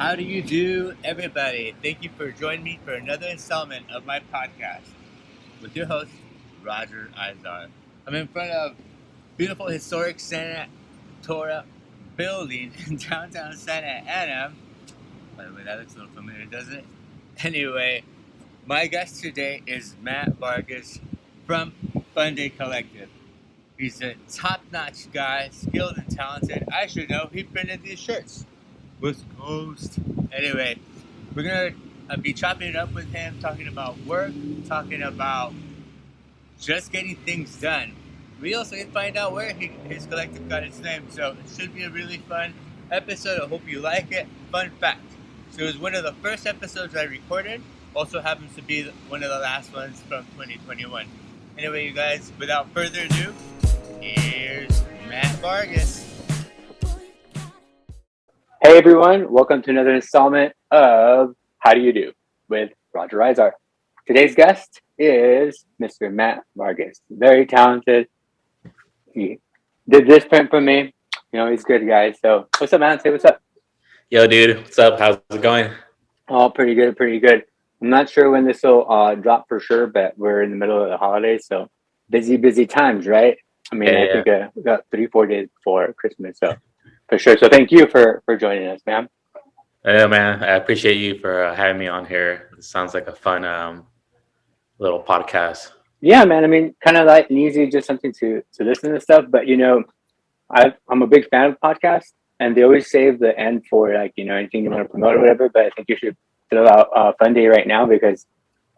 How do you do, everybody? Thank you for joining me for another installment of my podcast with your host, Roger Izar. I'm in front of beautiful historic Santa Tora building in downtown Santa Ana. By the way, that looks a little familiar, doesn't it? Anyway, my guest today is Matt Vargas from Funday Collective. He's a top-notch guy, skilled and talented. I should know, he printed these shirts. West Coast. Anyway, we're gonna be chopping it up with him, talking about work, talking about just getting things done. We also can find out where his collective got its name, so it should be a really fun episode. I hope you like it. Fun fact: so it was one of the first episodes I recorded. Also happens to be one of the last ones from 2021. Anyway, you guys, without further ado, here's Matt Vargas. Hey everyone, welcome to another installment of How Do You Do with Roger Izar. Today's guest is Mr. Matt Vargas. Very talented. He did this print for me. You know, he's good, guys. So what's up, man? Say what's up. Yo, dude. What's up? How's it going? Oh, pretty good, pretty good. I'm not sure when this will drop for sure, but we're in the middle of the holidays, so busy times, right? I mean, I think we got 3-4 days before Christmas, so for sure. So thank you for joining us, man. Yeah, man. I appreciate you for having me on here. It sounds like a fun little podcast. Yeah, man. I mean, kind of light and easy, just something to listen to stuff. But, you know, I'm a big fan of podcasts, and they always save the end for, like, you know, anything you want to promote or whatever. But I think you should throw out Funday right now, because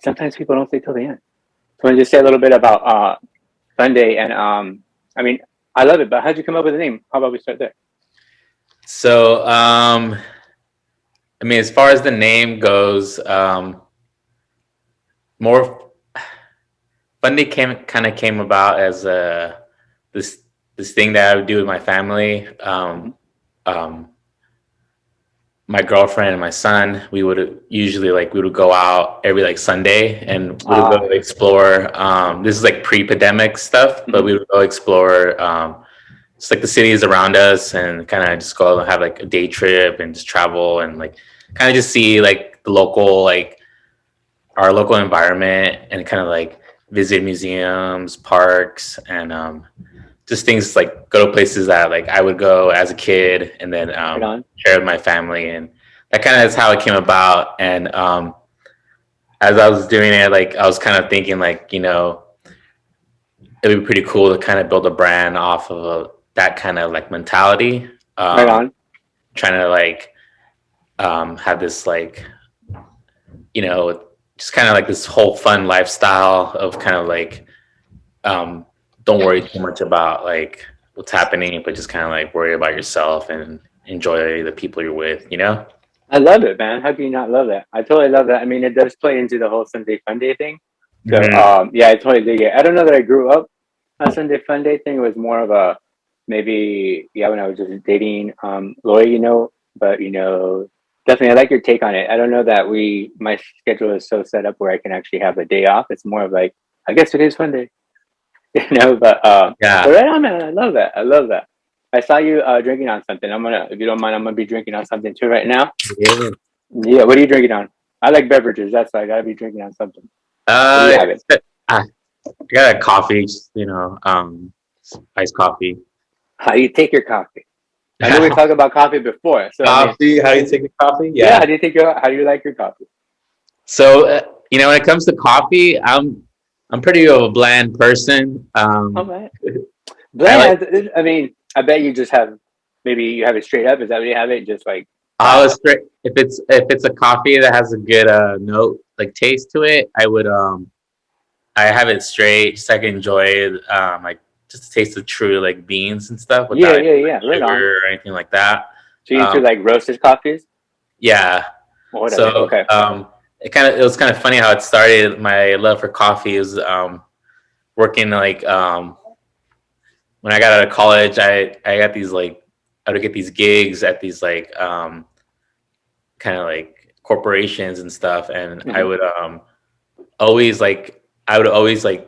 sometimes people don't stay till the end. So I want to just say a little bit about Funday. And, I mean, I love it. But how'd you come up with the name? How about we start there? So, I mean, as far as the name goes, more Funday came about as this thing that I would do with my family. My girlfriend and my son, we would go out every Sunday, and we would go explore. This is like pre-pandemic stuff, but we would go explore just like the cities around us, and kind of just go and have like a day trip and just travel and like kind of just see like the local, like our local environment, and kind of like visit museums, parks, and just things like go to places that like I would go as a kid, and then share with my family. And that kind of is how it came about. And as I was doing it, like I was kind of thinking like, you know, it'd be pretty cool to kind of build a brand off of that kind of like mentality. Trying to like have this like, you know, just kind of like this whole fun lifestyle of kind of like don't worry too much about like what's happening, but just kind of like worry about yourself and enjoy the people you're with, you know? I love it, man. How can you not love that? I totally love that. I mean, it does play into the whole Sunday Funday thing. So, yeah, I totally dig it. I don't know that I grew up on Sunday Funday thing. It was more of a maybe, yeah, when I was just dating Lori, you know, but, you know, definitely I like your take on it. I don't know that my schedule is so set up where I can actually have a day off. It's more of like, I guess today's Funday. You know, but yeah. But right on, man. I love that. I saw you drinking on something. If you don't mind, I'm gonna be drinking on something too right now. Yeah. What are you drinking on? I like beverages. That's why I gotta be drinking on something. I got a coffee, you know, iced coffee. How do you take your coffee? I know we talked about coffee before. So coffee. How do you take your coffee? Yeah. How do you like your coffee? So you know, when it comes to coffee, I'm pretty of a bland person. Bland. I mean, I bet you just have, maybe you have it straight up. Is that what you have it? Just like straight. If it's a coffee that has a good note, like taste to it, I would I have it straight so I can enjoy it. Like just to taste the true like beans and stuff without sugar or anything like that. So you do like roasted coffees? Yeah. So okay. It was kind of funny how it started. My love for coffee is working like when I got out of college, I got these like I would get these gigs at these like kind of like corporations and stuff, and I would always like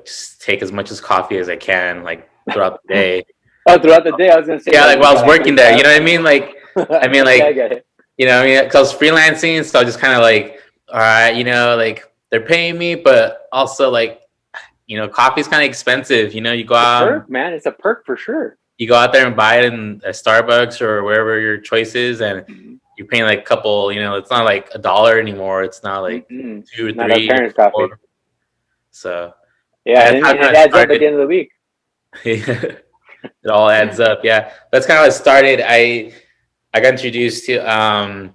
just take as much as coffee as I can like throughout the day. Oh, throughout the day, I was gonna say. Yeah, like while I was working there, you know what I mean? Like, I mean, like, I get it. you know, I mean, because I was freelancing, so I just kind of like, all right, you know, like they're paying me, but also like, you know, coffee's kind of expensive. You know, It's a perk, man. It's a perk for sure. you go out there and buy it in a Starbucks or wherever your choice is, and Mhm. you're paying like a couple. You know, it's not like $1 anymore. It's not like Mm-mm. two or Not our three parents' or coffee. four. So Yeah, yeah, that's and how it it adds up at started. the end of the week. It all adds up. Yeah, that's kind of how it started. I got introduced to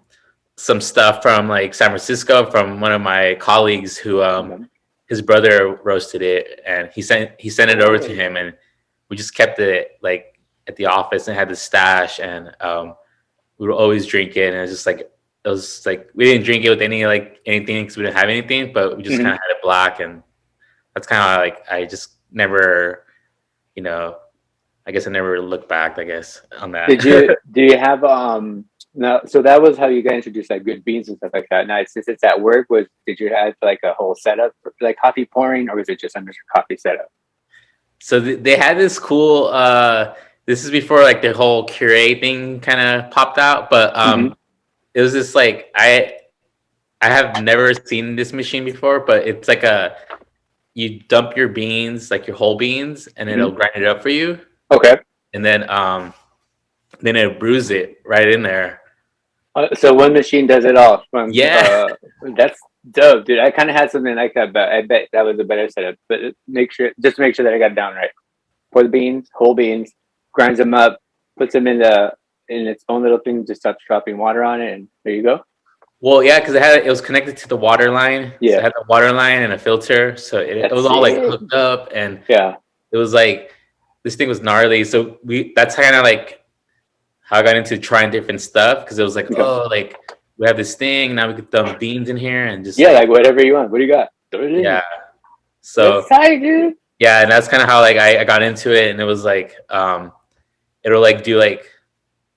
some stuff from like San Francisco from one of my colleagues who Okay. his brother roasted it, and he sent it over to Oh. him, and we just kept it like at the office and had the stash, and we would always drink it, and it was like we didn't drink it with anything because we didn't have anything, but we just Mhm. kind of had it black, and that's kind of like I just never, you know, I guess I never looked back, I guess, on that. Do you have no, so that was how you got introduced like good beans and stuff like that. Now since it's at work, did you have like a whole setup for like coffee pouring, or was it just under your coffee setup? So they had this cool. This is before like the whole Curate thing kind of popped out, but Hmm. it was just like I have never seen this machine before, but it's like you dump your beans, like your whole beans, and it'll Hmm. grind it up for you, Okay. and then it brews it right in there. So one machine does it all. From Yeah, that's dope, dude. I kind of had something like that, but I bet that was a better setup. But make sure that I got it down right. Pour the beans, whole beans, grinds them up, puts them in its own little thing, just starts dropping water on it, and there you go. well, yeah, because it was connected to the water line, so Yeah, it had the water line and a filter, so it that's was all like sick. hooked up, and Yeah. it was like this thing was gnarly. So that's kind of like how I got into trying different stuff because it was like, Okay. oh, like we have this thing now we could dump beans in here and just Yeah, like like whatever you want. What do you got? Throw it in. yeah. That's So tight, dude. yeah, and that's kind of how like I got into it, and it was like it'll like do like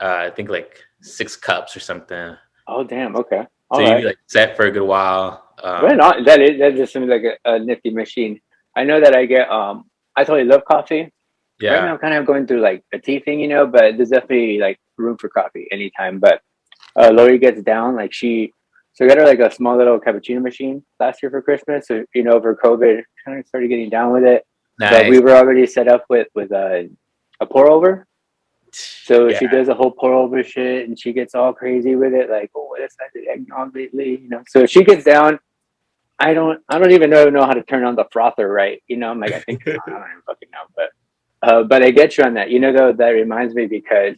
I think like 6 cups or something. Oh, damn. Okay. So All you'd right. be like set for a good while. Right on. That just seems like a nifty machine. I know that I totally love coffee. Right now Yeah, I'm kind of going through like a tea thing, but there's definitely like room for coffee anytime. But Lori gets down, like so I got her like a small little cappuccino machine last year for Christmas. So over COVID, kind of started getting down with it. But we nice. were already set up with a pour over. So Yeah, she does a whole pour over shit, and she gets all crazy with it, like, oh, what is that eggnog lately, So she gets down. I don't even know how to turn on the frother right. I'm like, I think I don't even fucking know, but I get you on that. Though that reminds me because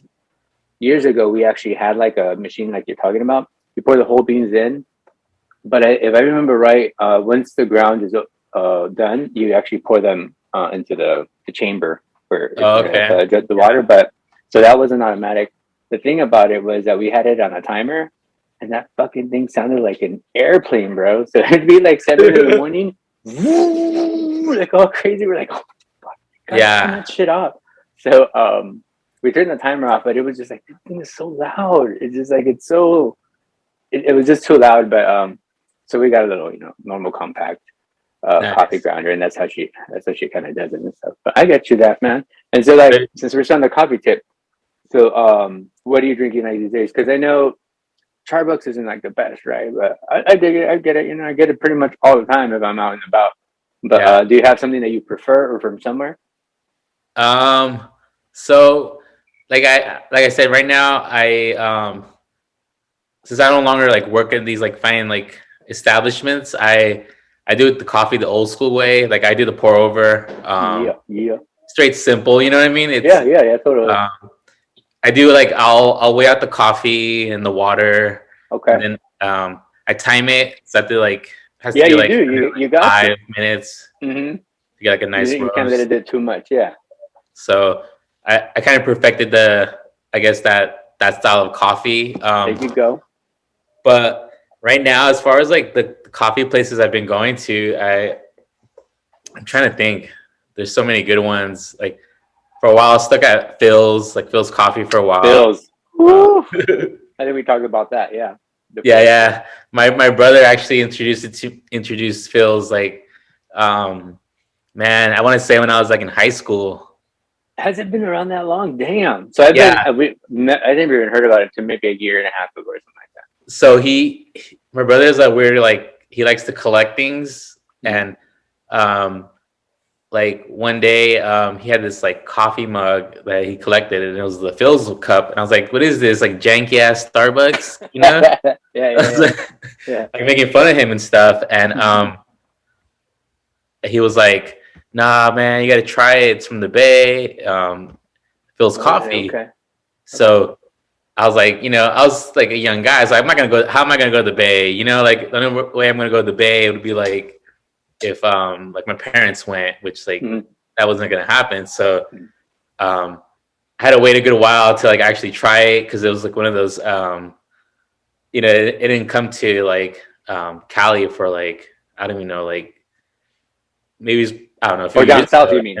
years ago we actually had like a machine like you're talking about. You pour the whole beans in, but if I remember right, once the ground is done, you actually pour them into the chamber where it's oh, gonna okay. adjust the Yeah, water. But so that wasn't automatic. The thing about it was that we had it on a timer, and that fucking thing sounded like an airplane, bro. So it'd be like 7 in the morning, like all crazy. We're like, oh, fuck, gotta turn yeah. that shit off. So we turned the timer off, but it was just like this thing is so loud. It's just like it was just too loud. But so we got a little normal compact coffee Nice. grinder, and that's how she kind of does it and stuff. But I get you that, man. And so like since we're still on the coffee tip, so what are you drinking like these days? Because I know Starbucks isn't like the best, right? But I dig it. I get it. I get it pretty much all the time if I'm out and about. But Yeah. do you have something that you prefer or from somewhere? Um. So, like I said, right now since I no longer like work in these like fine like establishments, I do it the coffee the old school way. Like I do the pour over, Yeah, yeah, straight simple. You know what I mean? yeah, yeah, yeah. Totally. Um, I do like I'll weigh out the coffee and the water, Okay. and then I time it so that has to Yeah, be you like do. You got to. 5 minutes Mm-hmm. to get like a nice You can't let it roast. do too much. Yeah. So I kind of perfected I guess that style of coffee. There you go. But right now, as far as like the coffee places I've been going to, I'm trying to think. There's so many good ones. Like for a while, I was stuck at Phil's Coffee for a while. Bills. Woo! I think we talked about that. Yeah. The Yeah, Bills. yeah. My brother actually introduced Phil's man, I want to say when I was like in high school. Has it been around that long? Damn. So I've been. Yeah. I think we even heard about it to maybe a year and a half ago or something like so my brother's like weird, like he likes to collect things, and like one day he had this like coffee mug that he collected, and it was the Phil's cup, and I was like, what is this, like janky ass Starbucks, you know? Yeah. Like making fun of him and stuff, and he was like, nah man, you gotta try it, it's from the Bay, Phil's coffee. Okay. So I was like, I was like a young guy, so I'm not gonna go. How am I gonna go to the Bay? Like the only way I'm gonna go to the Bay would be like if like my parents went, which like that wasn't gonna happen. So I had to wait a good while to like actually try it, because it was like one of those it didn't come to like Cali for like, I don't even know, like maybe I don't know if or down south, ago, you mean?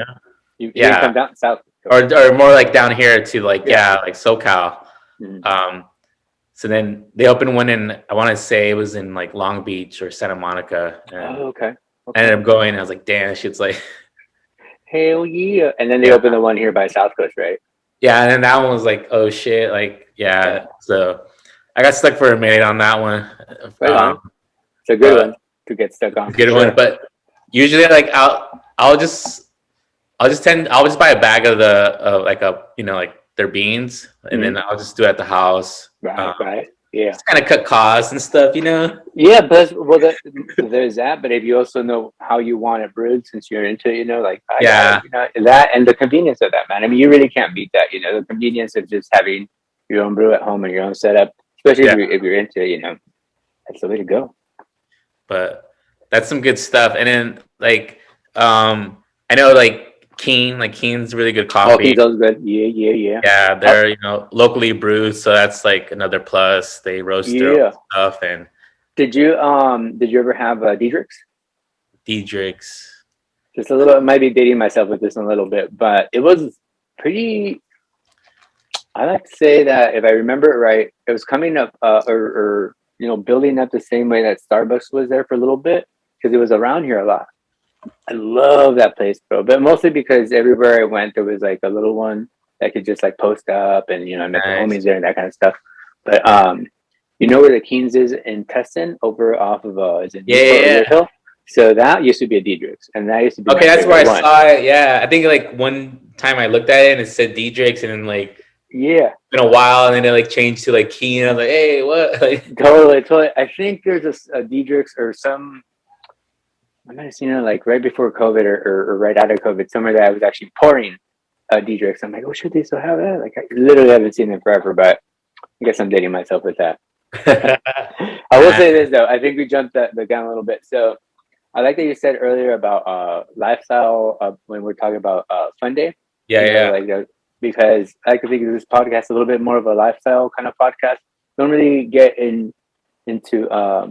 You didn't come down south, or more like down here to like like SoCal. So then they opened one in, I want to say it was in like Long Beach or Santa Monica. And okay. I ended up going, and I was like, damn, that shit's like hell yeah. And then they opened the one here by South Coast, right? Yeah, and then that one was like, oh shit, like So I got stuck for a minute on that one. Right on. It's a good one to get stuck on. Good one, but usually like I'll just buy a bag of the like like their beans, and then I'll just do it at the house. Right. Yeah. Just kind of cut costs and stuff, Yeah, but there's that. But if you also know how you want it brewed, since you're into like that and the convenience of that, man. I mean, you really can't beat that. The convenience of just having your own brew at home and your own setup, especially if you're into that's the way to go. But that's some good stuff. And then like I know like Keen's really good coffee. Oh, Keen's good. Yeah. Yeah, they're locally brewed, so that's like another plus. They roast their own stuff. And did you ever have Diedrich's? Diedrich's. Just a little. I might be dating myself with this a little bit, but it was pretty. I like to say that if I remember it right, it was coming up or building up the same way that Starbucks was there for a little bit, because it was around here a lot. I love that place, bro. But mostly because everywhere I went, there was like a little one that could just like post up and I met the homies there and that kind of stuff. But you know where the Keen's is in Tustin, over off of is it Hill? So that used to be a Diedrich's, and that used to be that's where I saw it. Yeah, I think like one time I looked at it and it said Diedrich's, and then like been a while, and then it like changed to like Keen. I was like, hey, what? Like, totally. I think there's a Diedrich's or some. I might have seen it like right before COVID or right out of COVID, somewhere that I was actually pouring Diedrich's. I'm like, oh, should they still have that? Like, I literally haven't seen it forever, but I guess I'm dating myself with that. I will say this, though. I think we jumped the gun a little bit. So I like that you said earlier about lifestyle when we're talking about Funday. Because I like to think of this podcast a little bit more of a lifestyle kind of podcast. Don't really get into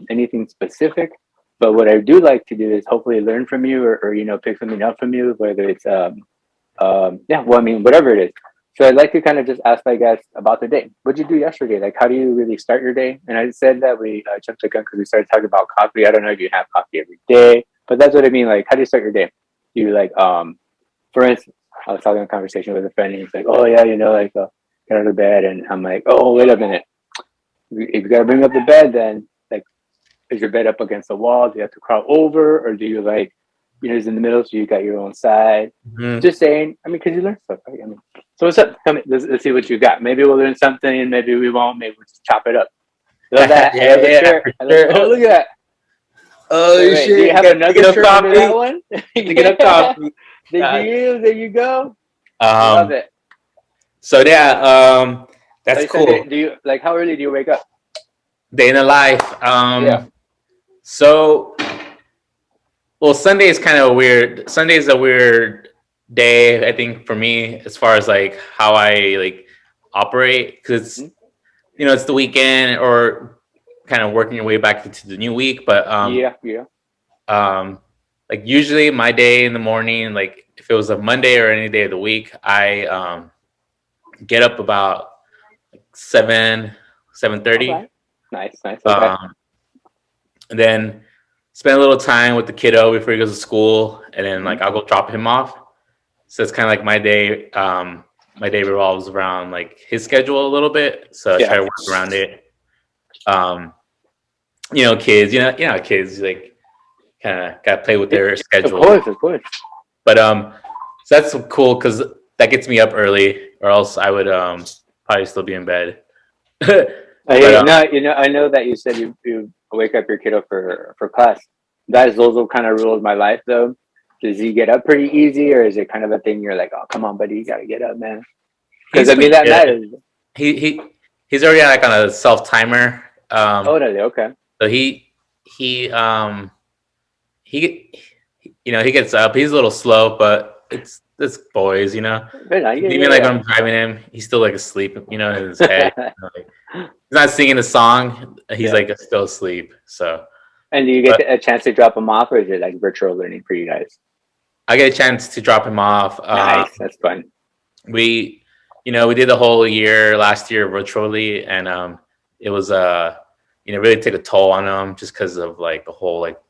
anything specific. But what I do like to do is hopefully learn from you or pick something up from you, whether it's whatever it is. So I'd like to kind of just ask my guests about the day. What'd you do yesterday? Like, how do you really start your day? And I said that we jumped the gun because we started talking about coffee. I don't know if you have coffee every day, but that's what I mean. Like, how do you start your day? You like, for instance, I was having a conversation with a friend, and he's like, oh yeah, get out of bed, and I'm like, oh wait a minute, if you gotta bring up the bed, then like, is your bed up against the wall? Do you have to crawl over, or do you like, it's in the middle, so you got your own side? Just saying. I mean, because you learn stuff, right? I mean, so what's up? Come, let's see what you got. Maybe we'll learn something, and maybe we won't. Maybe we'll just chop it up. Love that. Sure. Oh, look at that. Oh shit! Do you have another shirt under that one? Get a coffee. There you go. Love it. So yeah, that's cool. Do you like, how early do you wake up? Day in the life. So, well, Sunday is kind of weird. Sunday is a weird day, I think, for me, as far as like how I like operate, because it's the weekend or kind of working your way back into the new week. But like usually my day in the morning, like if it was a Monday or any day of the week, I get up about like 7:30. Okay. Nice. Okay. And then spend a little time with the kiddo before he goes to school, and then like I'll go drop him off. So it's kind of like my day. My day revolves around like his schedule a little bit, so I try to work around it. kids, kids like kind of got to play with their schedule. Of course. But so that's cool because that gets me up early, or else I would probably still be in bed. I know that you said you wake up your kiddo for class. Those will kind of ruled my life though. Does he get up pretty easy, or is it kind of a thing you're like, oh come on, buddy, you gotta get up, man? Because I mean that matters. He's already like on a self timer. Totally okay. So he gets up. He's a little slow, but it's boys, Even when I'm driving him, he's still like asleep, in his head. He's not singing the song. He's like still asleep. So. And do you get a chance to drop him off, or is it like virtual learning for you guys? I get a chance to drop him off. Nice, that's fun. We did the whole year last year virtually, and it was really took a toll on him just because of like the whole like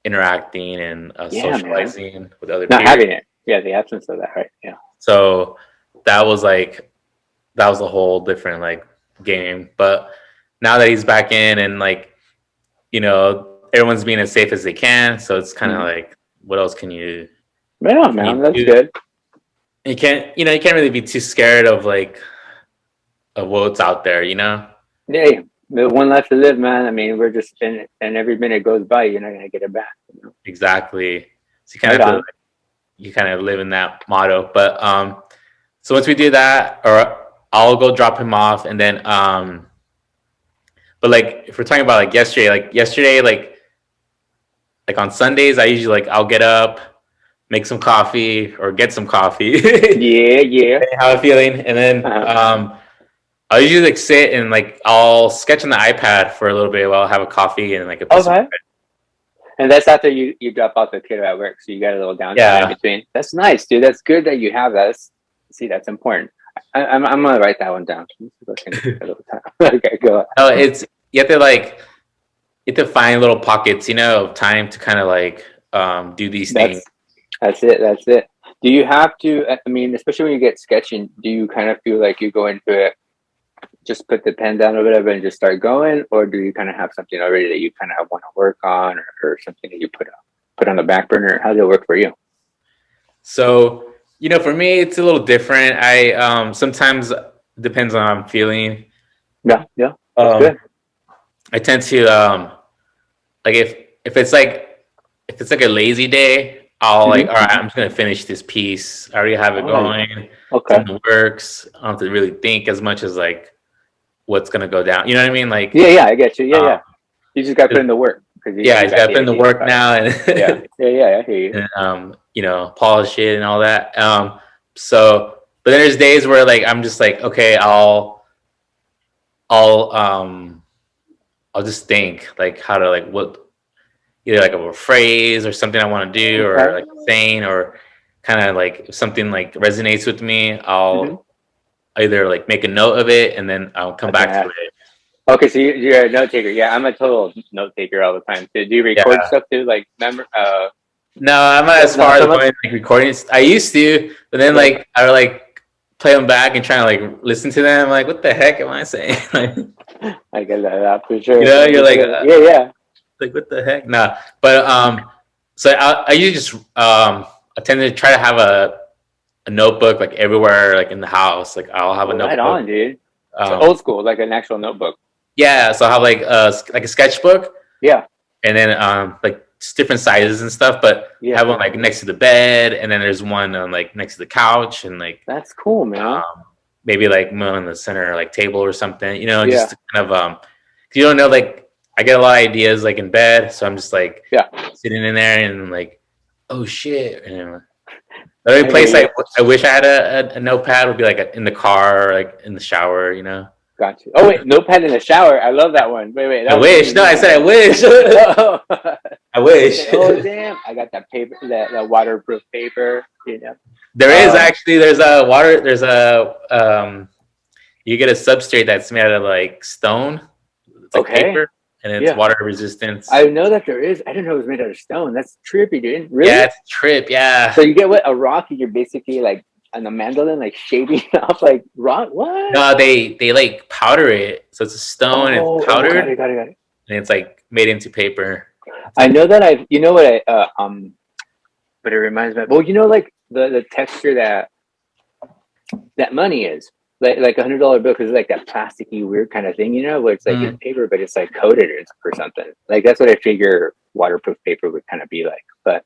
interacting and socializing with other not peers. Having it, the absence of that, right? Yeah. So that was a whole different like game. But now that he's back in and like everyone's being as safe as they can, so it's kind of like, what else can you? Right on, man. That's good. You can't really be too scared of of what's out there, Yeah, one life to live, man. I mean, we're just and every minute goes by, you're not gonna get it back. Exactly. So you kind of live in that motto. But so once we do that, or I'll go drop him off, and then but like if we're talking about like yesterday, like on Sundays, I usually I'll get up, make some coffee or get some coffee. yeah. How I'm feeling, and then I'll usually sit and I'll sketch on the iPad for a little bit while I have a coffee and a piece of bread. And that's after you drop off the kiddo at work, so you got a little downtime in between. That's nice, dude. That's good that you have that. That's important. I'm gonna write that one down. Okay, go on. Oh, you have to find little pockets, of time to kind of do these things. That's it. Do you have to? I mean, especially when you get sketching, do you kind of feel like you go into it, just put the pen down or whatever, and just start going, or do you kind of have something already that you kind of want to work on, or something that you put on the back burner? How does it work for you? So. For me, it's a little different. I sometimes depends on how I'm feeling. Yeah. That's good. I tend to if it's a lazy day, I'll all right, I'm just gonna finish this piece. I already have it going. Okay. It's in the works. I don't have to really think as much as what's gonna go down. You know what I mean? Yeah, I get you. Yeah. You just got to put in the work. He's got to put in the work now, and yeah, I hear you. And, polish it and all that. But then there's days where I'm just okay, I'll just think how to what either a phrase or something I want to do, or saying, or kind of if something resonates with me, I'll either make a note of it and then I'll come back to it. Okay, so you're a note taker. Yeah, I'm a total note taker all the time. Do you record stuff too? No, I'm not as far as going recording. I used to, but then I would play them back and try to listen to them. What the heck am I saying? I get that for sure. You're yeah. What the heck? Nah, but so I usually just I tend to try to have a notebook everywhere in the house. I'll have a notebook. Right on, dude. Old school, an actual notebook. Yeah, so I'll have a sketchbook. Yeah. And then just different sizes and stuff, but have one next to the bed, and then there's one next to the couch, and that's cool, man. Maybe one on the center table or something, just to kind of you don't know, I get a lot of ideas in bed, so I'm just sitting in there and oh shit. And the only place I wish I had a notepad would be in the car or in the shower, Got you. Oh wait, notepad in the shower. I love that one. Wait. I wish. No, I said I wish. I wish. Oh damn! I got that paper, that waterproof paper. There is actually. There's a you get a substrate that's made out of stone. It's paper, and it's water resistant. I know that there is. I didn't know it was made out of stone. That's trippy, dude. Really? Yeah, it's a trip. Yeah. So you get a rock, and you're basically and the mandolin like shaving off like rock. What? No, they like powder it, so it's a stone. It's Got powdered, it, got it, got it. and it's like made into paper. It's I like know that you know what but it reminds me. Well, you know, like the texture that money is like $100 bill because it's like that plasticky weird kind of thing, you know, where it's like it's paper, but it's like coated or something. Like that's what I figure waterproof paper would kind of be like. But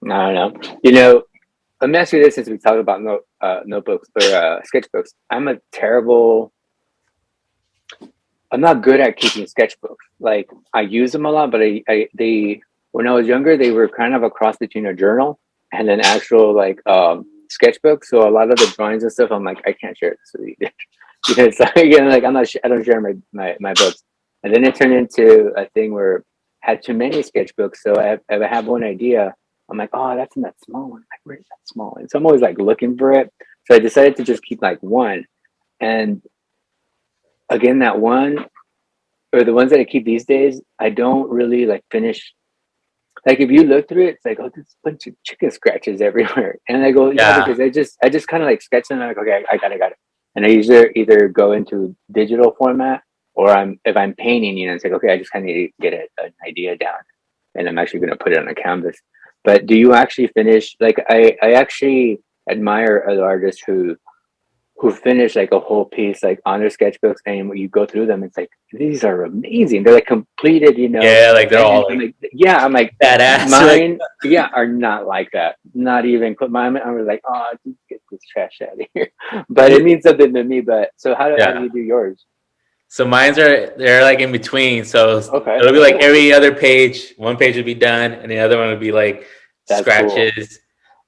I don't know. You know, let me ask you this: since we talk about notebooks or sketchbooks, I'm not good at keeping sketchbooks. Like I use them a lot, but they when I was younger, they were kind of a cross between a journal and an actual like sketchbook. So a lot of the drawings and stuff, I'm like, I can't share this with you because again, like I don't share my books. And then it turned into a thing where I had too many sketchbooks. So if I have one idea, I'm like, oh, that's in that small one. Like, where's that small one? So I'm always like looking for it. So I decided to just keep like one. And again, that one or the ones that I keep these days, I don't really like finish. Like if you look through it, it's like, oh, there's a bunch of chicken scratches everywhere. And I go, yeah, because I just kind of like sketch them. I'm like, okay, I got it. And I usually either go into digital format or if I'm painting, you know, it's like, okay, I just kind of need to get an idea down and I'm actually going to put it on a canvas. But do you actually finish? Like I actually admire other artists who finish like a whole piece like on their sketchbooks, and when you go through them, it's like these are amazing. They're like completed, you know. yeah, like they're all like yeah, I'm like badass. Mine, yeah, are not like that. Not even mine. I was like, oh, just get this trash out of here. But it means something to me. But so how do you do yours? So they're like in between. So okay, it'll be like every other page. One page would be done, and the other one would be like scratches. Cool.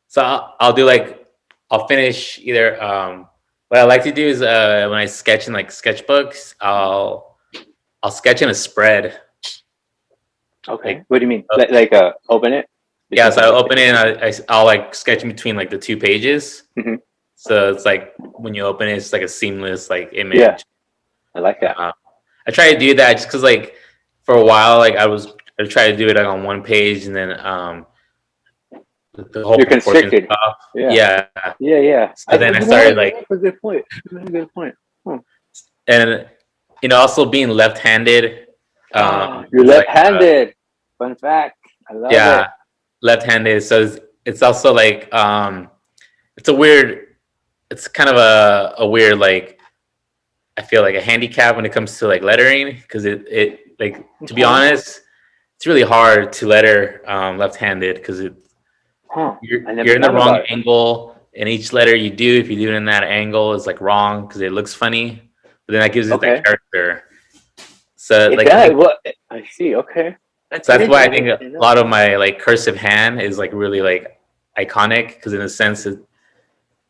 So I'll do like I'll finish either. What I like to do is when I sketch in like sketchbooks, I'll sketch in a spread. Okay. Like, what do you mean? Like open it? Yeah, so I open it and I'll like sketch in between like the two pages. Mm-hmm. So it's like when you open it, it's like a seamless like image. Yeah, I like that. I try to do that just because like for a while like I try to do it like on one page and then the whole you're constricted. Yeah. So then I started like. That's a good point. That's a good point. And you know, also being left-handed. You're left-handed. Like, fun fact. I love it. Yeah, left-handed. So it's also like it's kind of a weird like I feel like a handicap when it comes to like lettering because it like to be honest, it's really hard to letter left-handed because you're in the wrong angle, and each letter you do, if you do it in that angle, is like wrong because it looks funny. But then that gives it that character. So like I see. Okay. So that's why I think a lot of my like cursive hand is like really like iconic because in a sense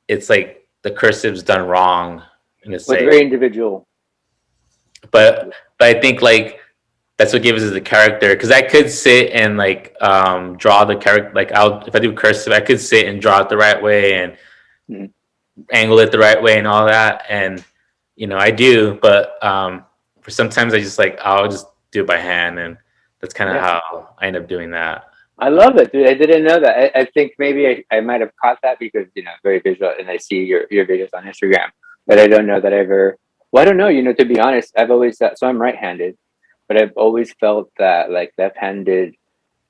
it's like the cursive's done wrong in a sense. Very individual. But I think like that's what gives it the character because I could sit and like draw the character like if I do cursive I could sit and draw it the right way and angle it the right way and all that and you know I do but for sometimes I just like I'll just do it by hand and that's kind of how I end up doing that. I love it, dude. I didn't know that. I think maybe I might have caught that because you know very visual and I see your videos on Instagram, but I don't know that I ever. Well, I don't know. You know, to be honest, I've always so I'm right-handed. But I've always felt that like left-handed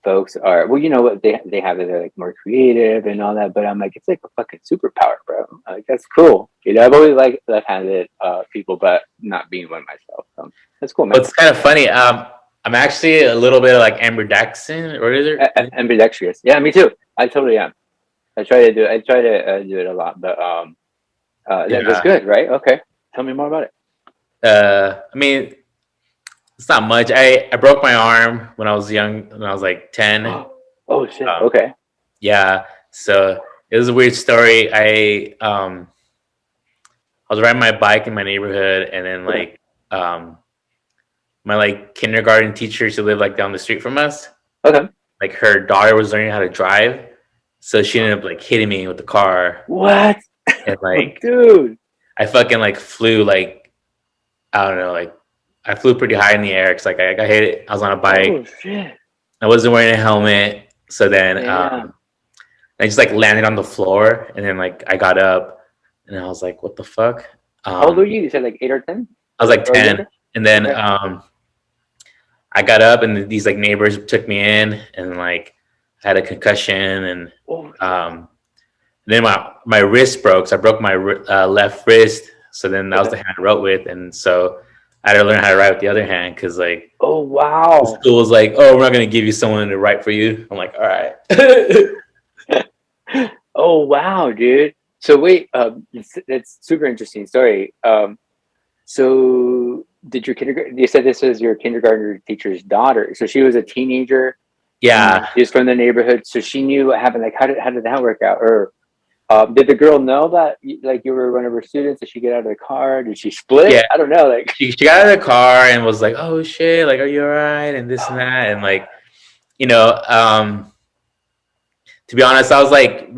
folks are you know what they have it, they're like more creative and all that. But I'm like it's like a fucking superpower, bro. Like that's cool. You know, I've always liked left-handed people, but not being one myself. So that's cool, man. Well, it's kind of funny. I'm actually a little bit like ambidextrous, or is it? Ambidextrous. Yeah, me too. I totally am. I try to do it a lot, but that's good, right? Okay, tell me more about it. I mean. It's not much. I broke my arm when I was young, when I was like 10. Oh shit. Okay. Yeah. So it was a weird story. I was riding my bike in my neighborhood and then like my like kindergarten teacher, she lived like down the street from us. Okay. Like her daughter was learning how to drive. So she ended up like hitting me with the car. What? And like dude. I fucking like flew like I don't know, like I flew pretty high in the air because like I got hit. I was on a bike. Oh shit! I wasn't wearing a helmet, so then I just like landed on the floor, and then like I got up, and I was like, "What the fuck?" How old were you? You said like 8 or 10, I was like or 10, younger. and then Okay. I got up, and these like neighbors took me in, and like I had a concussion, and Oh, um, then my wrist broke. So I broke my left wrist. So then that was okay. the hand I wrote with, and so I had to learn how to write with the other hand because like Oh the wow. school was like, "Oh, we're not gonna give you someone to write for you." I'm like, "All right." Oh wow, dude. So wait, that's super interesting story. So did your kindergarten? You said this was your kindergarten teacher's daughter. So she was a teenager, and Yeah, she's from the neighborhood. So she knew what happened. Like, how did that work out? Or did the girl know that like you were one of her students? Did she get out of the car? Did she split? yeah. I don't know. Like, She got out of the car and was like, "Oh shit, like, are you all right?" And this and that, and like, you know, to be honest, I was like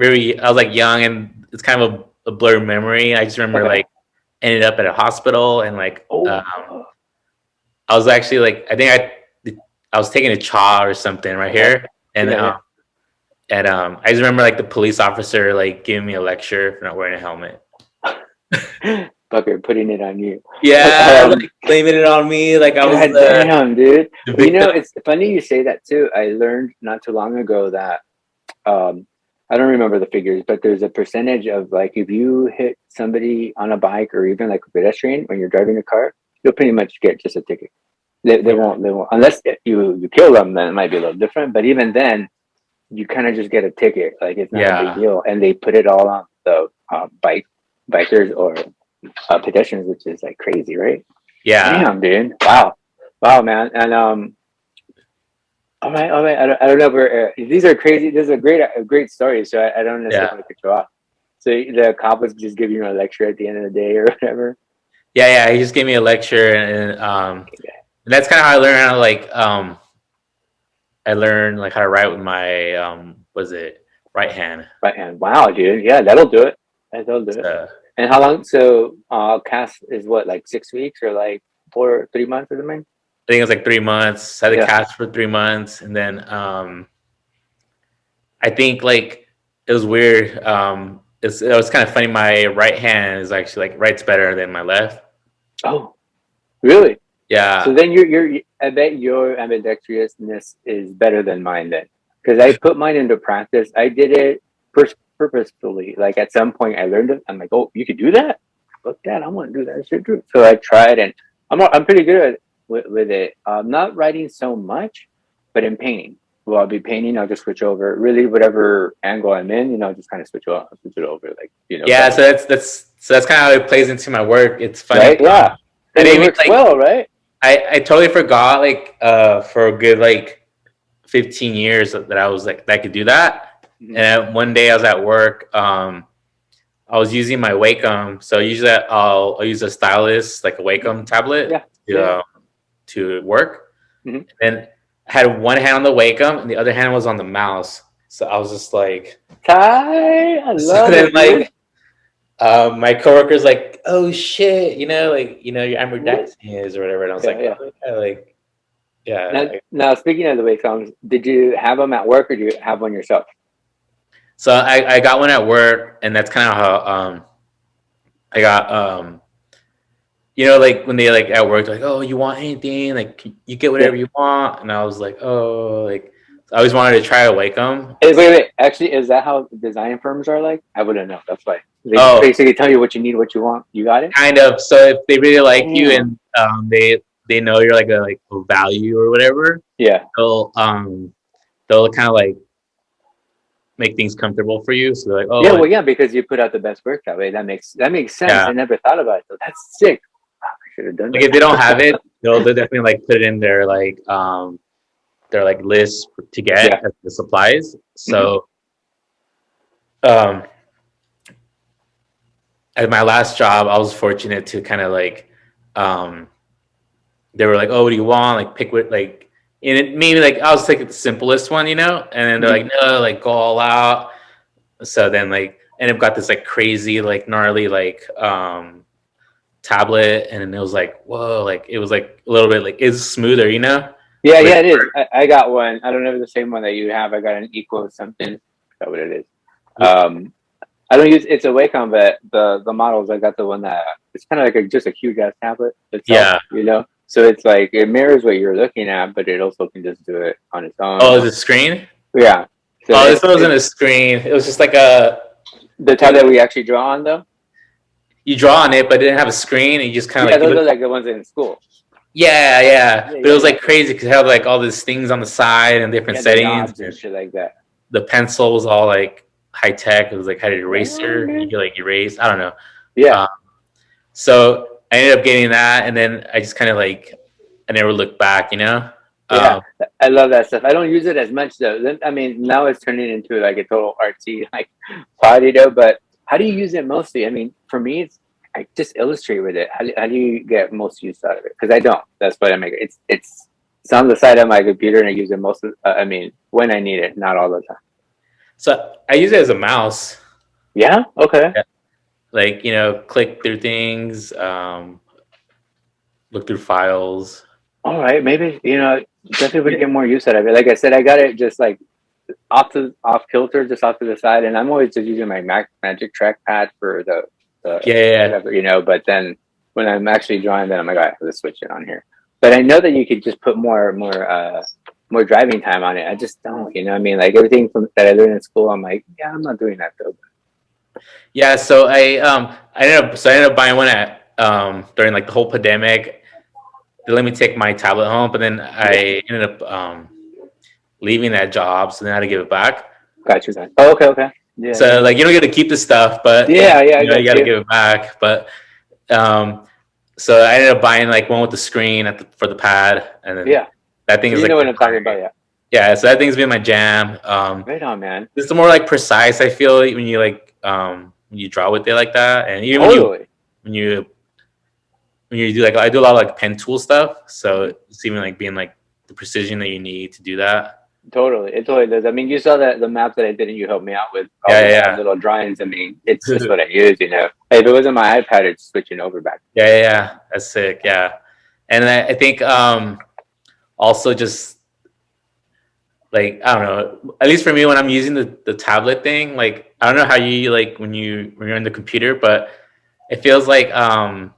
young, and it's kind of a blurred memory. I just remember okay. like ended up at a hospital, and like Oh, I was actually like I was taking a chaw or something right okay. here, and Yeah, yeah. I just remember like the police officer like giving me a lecture for not wearing a helmet. Fucker, putting it on you. Yeah, like blaming it on me, like I was God damn, dude. the Well, victim. it's funny you say that too. I learned not too long ago that um, I don't remember the figures, but there's a percentage of like if you hit somebody on a bike or even like a pedestrian when you're driving a car, you'll pretty much get just a ticket. They won't unless you kill them. Then it might be a little different. But even then, you kind of just get a ticket. Like it's not a big Yeah, deal, and they put it all on the bikers or pedestrians, which is like crazy, right? yeah, Damn, dude. Wow. Wow, man. And all right, all right. I don't know if these are crazy. This is a great story. So I don't necessarily yeah, want to cut you off. So the cop was just giving you a lecture at the end of the day or whatever. yeah. He just gave me a lecture, and that's kind of how I learned how to like I learned like how to write with my was it right hand. Right hand. Wow, dude. Yeah, that'll do it. That'll do it. So And how long? So cast is what, like 6 weeks or like 3 months or something? I think it was like 3 months. I had the Yeah. cast for 3 months, and then I think like it was weird. It was kind of funny. My right hand is actually like writes better than my left. Oh, really? So Yeah, then I bet your ambidextrousness is better than mine then, because I put mine into practice. I did it purposefully. Like at some point, I learned it. I'm like, oh, you could do that. Look, Dad, I want to do that shit too. So I tried, and I'm pretty good at with it. Not writing so much, but in painting. Well, I'll be painting. I'll just switch over. Really, whatever angle I'm in, just kind of switch it over, like yeah. but So that's kind of how it plays into my work. It's funny. right, yeah, I and it didn't even works like well, right? I totally forgot like for a good like 15 years that I was like that I could do that. Mm-hmm. And one day I was at work. I was using my Wacom. So usually I'll use a stylus, like a Wacom tablet Yeah, to yeah. to work. Mm-hmm. And I had one hand on the Wacom and the other hand was on the mouse. So I was just like, Ty, I so love then it, dude. like my coworker's like, "Oh shit, like your ambidextrous is or whatever." And I was Yeah, like, yeah. "Oh yeah, like yeah." Now, speaking of the Wacom, did you have them at work or do you have one yourself? So I got one at work, and that's kind of how I got like when they like at work, like, "Oh, you want anything? Like, you get Yeah. whatever you want." And I was like, "Oh, like I always wanted to try a Wacom." Hey, wait. Actually, is that how design firms are like? I wouldn't know. That's why they just Oh, basically tell you what you need, what you want. You got it. kind of. So if they really like you Damn. and they know you're like a value or whatever, Yeah. they'll kind of like make things comfortable for you. So they're like, Yeah. "Oh, Well, yeah, because you put out the best work that way. That makes sense. yeah." I never thought about it. Though. That's sick. Wow, I should have done Like if they that. don't have it, they'll definitely like put it in their like list to Yeah. get as the supplies. Mm-hmm. So um at my last job, I was fortunate to kind of like um they were like, "Oh, what do you want? Like pick what like," and it maybe like I was like the simplest one, and then they're Mm-hmm. like, "No, like go all out." So then like and I've got this like crazy like gnarly like tablet, and it was like whoa, like it was like a little bit like it's smoother, Yeah. with Yeah. It is. I got one. I don't know if it's the same one that you have. I got an equal something. Is that what it is? I don't use it's a Wacom, but the models I got the one that it's kind of like just a huge ass tablet itself, Yeah. you know. So it's like it mirrors what you're looking at, but it also can just do it on its own. Oh, is it screen? Yeah. So Oh, this wasn't a screen. It was just like a. the tab that we actually draw on though. You draw on it, but it didn't have a screen, and you just kind of Yeah, like. those are like the ones in school. Yeah. But it was like crazy because it had like all these things on the side and different settings and shit like that. The pencil was all like high tech. It was like had an eraser. You could like erase. I don't know. Yeah. So I ended up getting that, and then I just kind of like I never looked back. Yeah, I love that stuff. I don't use it as much though. I mean, now it's turning into like a total artsy like body though. But how do you use it mostly? I mean, for me, I just illustrate with it. How do you get most use out of it? Because I don't. That's what I make. It's on the side of my computer, and I use it most of. I mean, when I need it, not all the time. So I use it as a mouse. Yeah. Okay. Yeah. Like click through things, look through files. All right, maybe definitely would get more use out of it. Like I said, I got it just like off kilter, just off to the side, and I'm always just using my Magic trackpad for the whatever, But then when I'm actually drawing, then I'm like, all right, let's switch it on here. But I know that you could just put more driving time on it. I just don't, I mean, like everything that I learned in school, I'm like, yeah, I'm not doing that though. Yeah, so I ended up buying one at during like the whole pandemic. They let me take my tablet home, but then I ended up leaving that job, so then I had to give it back. Got you. Oh, okay. Yeah. So like you don't get to keep the stuff, but you got to give it back. But so I ended up buying like one with the screen for the pad, and then that thing is like. You know what I'm talking about, yeah. Yeah, so that thing's been my jam. Right on, man. It's more like precise. I feel when you like when you draw with it like that, and even when you do like I do a lot of like pen tool stuff, so it's even like being like the precision that you need to do that. Totally, it totally does. I mean, you saw the map that I did and you helped me out with all little drawings. I mean, it's just what I use, If it wasn't my iPad, it's switching over back. Yeah, that's sick. Yeah, and I think also just like I don't know, at least for me when I'm using the tablet thing, like I don't know how you like when you're in the computer, but it feels like I'm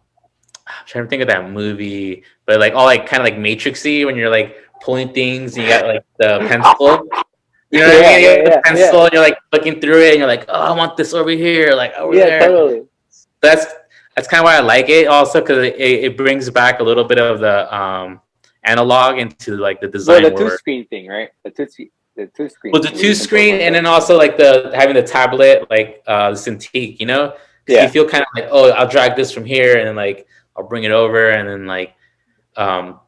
trying to think of that movie, but like all like kind of like Matrixy when you're like pulling things and you got like the pencil. You know what I mean? You got the pencil and you're like looking through it and you're like, oh, I want this over here, like over there. Totally. That's kind of why I like it also because it brings back a little bit of the analog into like the design. Well, the two screen thing, right? The two screen. Well, the two screen and then also like having the tablet like the Cintiq, Yeah. You feel kind of like, oh, I'll drag this from here and then like I'll bring it over and then like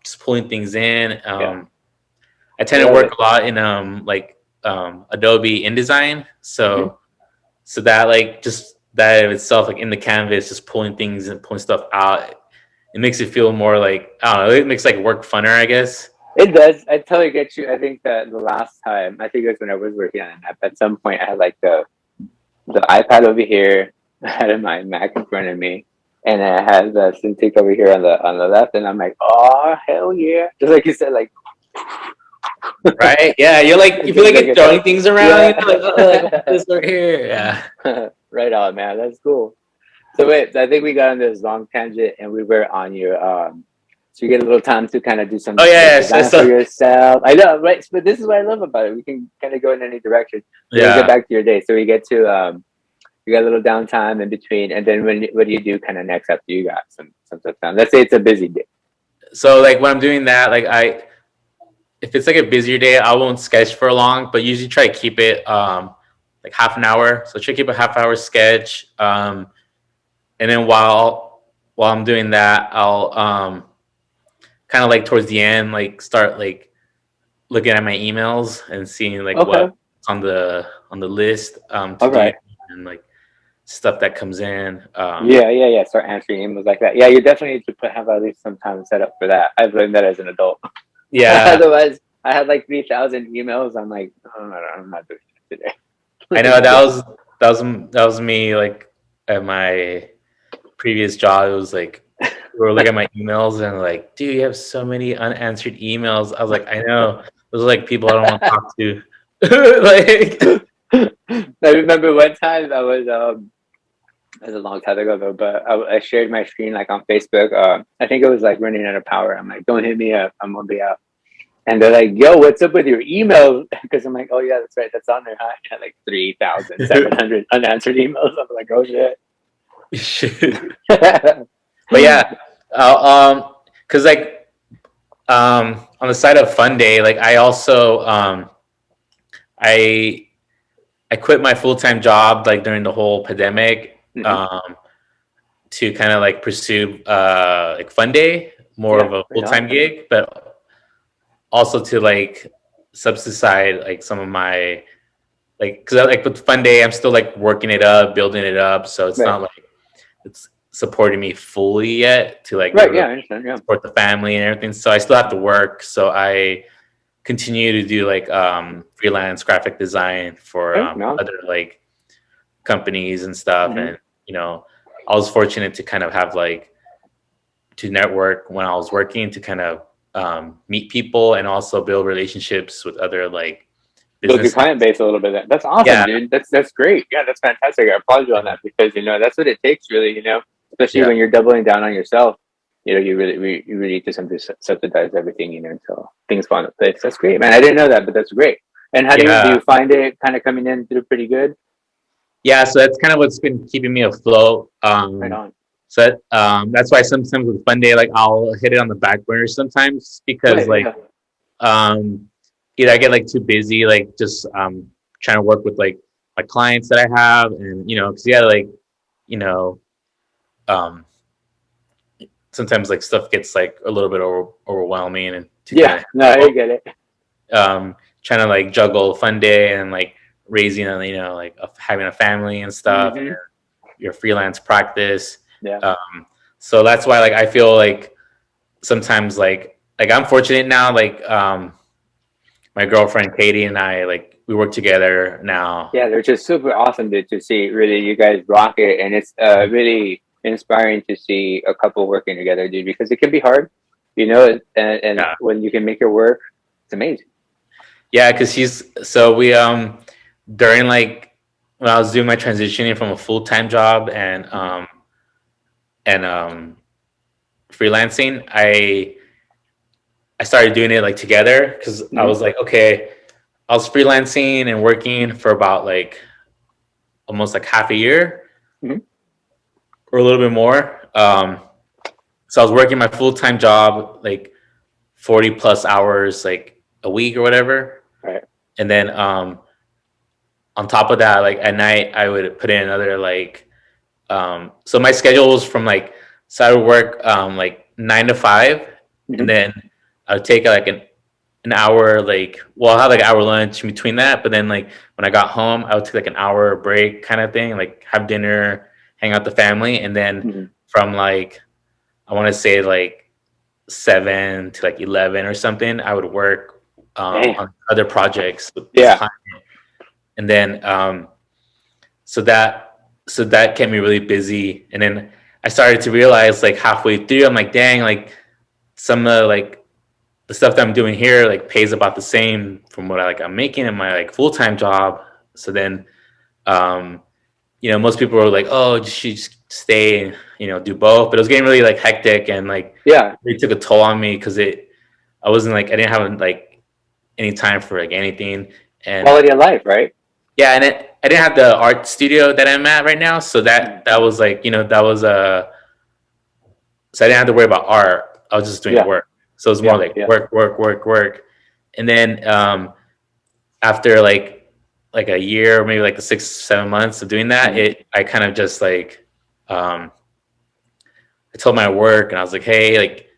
just pulling things in. I tend to work a lot in Adobe InDesign, so that like just that of itself, like in the canvas, just pulling things and pulling stuff out, it makes it feel more like I don't know. It makes like work funner, I guess. It does. I totally get you. I think that the last time, I think it was when I was working on an app. At some point, I had like the iPad over here, I had my Mac in front of me, and I had the Cintiq over here on the left, and I'm like, oh hell yeah! Just like you said, like. Right? Yeah, you're like you feel like you're throwing things around. You're like, oh, this over here. Yeah. Right on, man. That's cool. So wait, I think we got on this long tangent, and we were on your so you get a little time to kind of do some design for yourself. I know, right? But this is what I love about it. We can kind of go in any direction. So we get back to your day. So we get to you got a little downtime in between, and then what do you do kind of next after you got some stuff done? Let's say it's a busy day. So like when I'm doing that, like if it's like a busier day, I won't sketch for long, but usually try to keep it like half an hour. So try to keep a half-hour sketch. And then while I'm doing that, I'll kind of like towards the end, like start like looking at my emails and seeing like what's on the list to do and like stuff that comes in. Start answering emails like that. Yeah, you definitely need to have at least some time set up for that. I've learned that as an adult. Yeah. Otherwise, I had like 3,000 emails. I'm like, oh, no, I'm not doing it today. I know that was me. Like at my previous job, it was like we were looking at my emails and like, dude, you have so many unanswered emails. I was like, I know. Those are like people I don't want to talk to. Like, I remember one time I was it was a long time ago though, but I shared my screen like on Facebook. I think it was like running out of power. I'm like, don't hit me up. I'm gonna be out. And they're like, yo, what's up with your email? Because I'm like, oh yeah, that's right, that's on there. Huh? I had like 3,700 unanswered emails. I'm like, oh shit. But yeah, because like on the side of Funday, like I also I I quit my full time job like during the whole pandemic to kind of like pursue like Funday, more of a full time gig, but also to like subside like some of my like because like with Funday, I'm still like working it up, building it up, so it's not like it's supporting me fully yet to like right, yeah, I understand, yeah. support the family and everything. So I still have to work. So I continue to do like freelance graphic design for other like companies and stuff. And you know, I was fortunate to kind of have like to network when I was working to kind of meet people and also build relationships with other like build your client base a little bit. That's awesome, dude. That's great. Yeah, that's fantastic. I applaud you on that because you know that's what it takes, really. You know, especially when you're doubling down on yourself. You know, you really need to subsidize everything. You know, until things fall into place. That's great, man. I didn't know that, but that's great. And how do you find it? Kind of coming in through pretty good. Yeah, so that's kind of what's been keeping me afloat. Right on. So that's why sometimes with Funday, like I'll hit it on the back burner sometimes because either I get like too busy, like just trying to work with like my clients that I have, and you know, because like you know, sometimes like stuff gets like a little bit overwhelming, and I get it. Trying to like juggle Funday and like raising, you know, like having a family and stuff, and your freelance practice. So that's why like I feel like sometimes like I'm fortunate now, like my girlfriend Katie and I, like we work together now. Yeah, they're just super awesome to see. Really, you guys rock it, and it's really inspiring to see a couple working together, dude. Because it can be hard, you know, and when you can make it work, it's amazing. Yeah, because we during like when I was doing my transitioning from a full-time job and freelancing, I started doing it like together because I was like, okay, I was freelancing and working for about like almost like half a year or a little bit more. So I was working my full-time job like 40 plus hours like a week or whatever. Right. And then on top of that, like at night I would put in another like so my schedule was from like, so I would work like 9 to 5 and then I would take like an hour, like, well, I'll have like an hour lunch in between that. But then like when I got home, I would take like an hour break kind of thing, like have dinner, hang out with the family. And then from like, I want to say like 7 to like 11 or something, I would work on other projects. And then, so that kept me really busy. And then I started to realize like halfway through, I'm like, dang, like some of like the stuff that I'm doing here like pays about the same from what I'm making in my like full-time job. So then, you know, most people were like, oh, you should just stay and, you know, do both. But it was getting really like hectic and like, it took a toll on me because I didn't have like any time for like anything. And quality of life, right? Yeah. And I didn't have the art studio that I'm at right now. So that was like, you know, so I didn't have to worry about art. I was just doing work. So it was more like work. And then after like a year, maybe like 6-7 months of doing that, I kind of just like I told my work and I was like, hey, like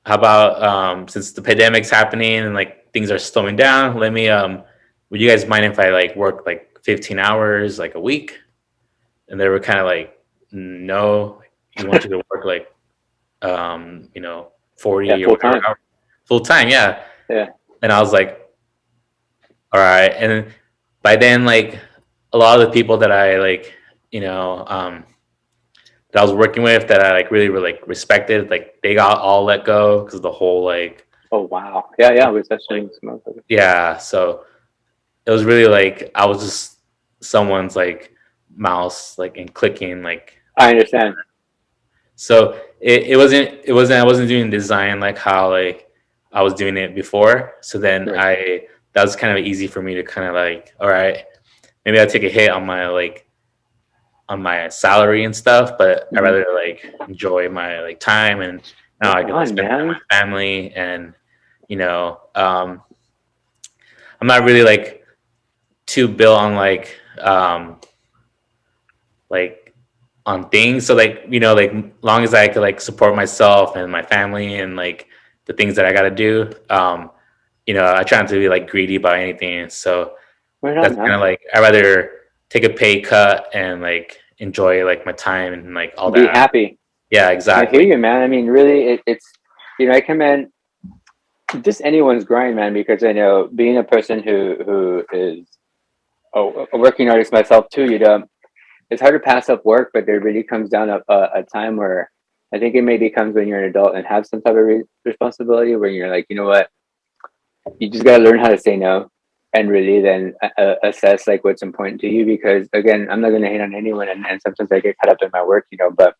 how about since the pandemic's happening and like things are slowing down, let me would you guys mind if I like work like 15 hours like a week? And they were kind of like, no, we want you to work like you know, 40 or full time. Yeah. And I was like, all right. And by then, like a lot of the people that I like, you know, that I was working with that I like really like respected, like they got all let go because of the whole like, oh wow, yeah, recession. Yeah, so it was really like I was just someone's like mouse like and clicking like. I understand. So I wasn't doing design like how like I was doing it before. So then Right. that was kind of easy for me to kind of like, all right, maybe I'll take a hit on my salary and stuff, but I Mhm. rather like enjoy my like time, and now I Right get to on, spend time man. with my family. And you know, I'm not really like too built on like on things. So like, you know, like long as I could like support myself and my family and like the things that I got to do, you know, I try not to be like greedy about anything. So Right on, that's kind man. of like I rather take a pay cut and like enjoy like my time and like all Be that. happy. Yeah, I hear exactly. you, man. I mean, really, it's I commend just anyone's grind, man, because I know being a person who is a working artist myself too. It's hard to pass up work, but there really comes down a time where I think it maybe comes when you're an adult and have some type of responsibility where you're like, you know what, you just gotta learn how to say no, and really then assess like what's important to you. Because again, I'm not gonna hate on anyone, and sometimes I get caught up in my work, but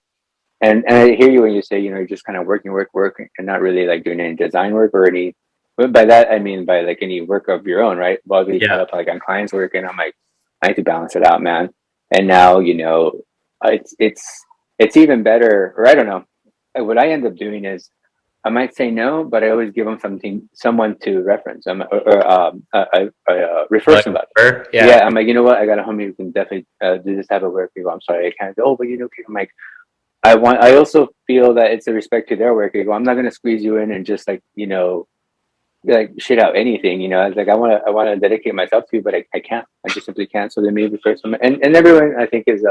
and I hear you when you say, you're just kind of working, work, and not really like doing any design work or any. But by that I mean by like any work of your own, right? Well, I'll be caught Yeah. up like on clients' work, and I'm like, I need to balance it out, man. And now it's even better, or I don't know. What I end up doing is I might say no, but I always give them someone to reference, or refer Like somebody. her. Yeah, Yeah. I'm like, you know what? I got a homie who can definitely do this type of work. People, I'm sorry, I can't. Oh, but I'm like, I also feel that it's a respect to their work. I go, I'm not gonna squeeze you in and just like, like shit out anything. It's like I wanna dedicate myself to you, but I can't. I just simply can't. So then maybe first one, and everyone I think is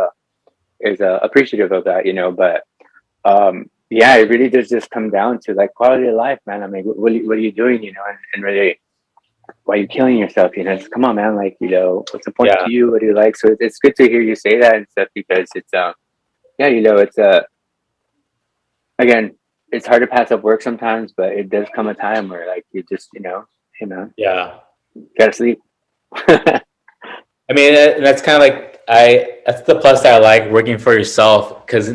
appreciative of that. But yeah, it really does just come down to like quality of life, man. I mean, what are you doing? And really, why are you killing yourself? It's, come on, man. Like, what's important Yeah. to you? What do you like? So it's good to hear you say that and stuff, because it's yeah, it's again, it's hard to pass up work sometimes, but it does come a time where like you just, hey man, Yeah. gotta sleep. I mean, that's kind of like that's the plus that I like working for yourself, because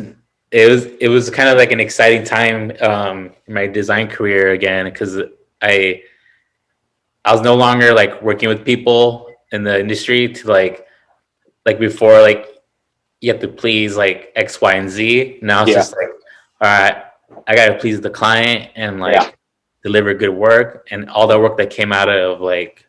it was kind of like an exciting time in my design career again, because I I was no longer like working with people in the industry to like before, like you have to please like X, Y, and Z. Now it's Yeah, just like, all right, I gotta please the client and yeah, like deliver good work, and all the work that came out of like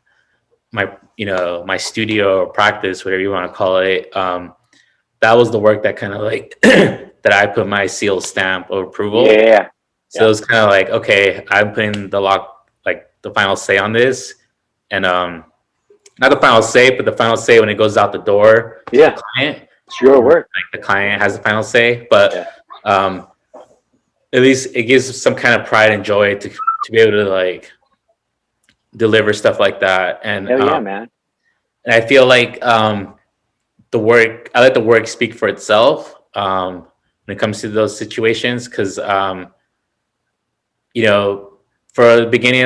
my studio or practice, whatever you want to call it. That was the work that kind of like that I put my seal stamp of approval. yeah, So yeah, it was kind of like, okay, I'm putting the final say on this, and not the final say, but the final say when it goes out the door to the yeah. client. It's your And work. like the client has the final say, Yeah, but um, at least it gives some kind of pride and joy to be able to like deliver stuff like that. hell yeah, man. And I feel like I let the work speak for itself when it comes to those situations, because you know, for the beginning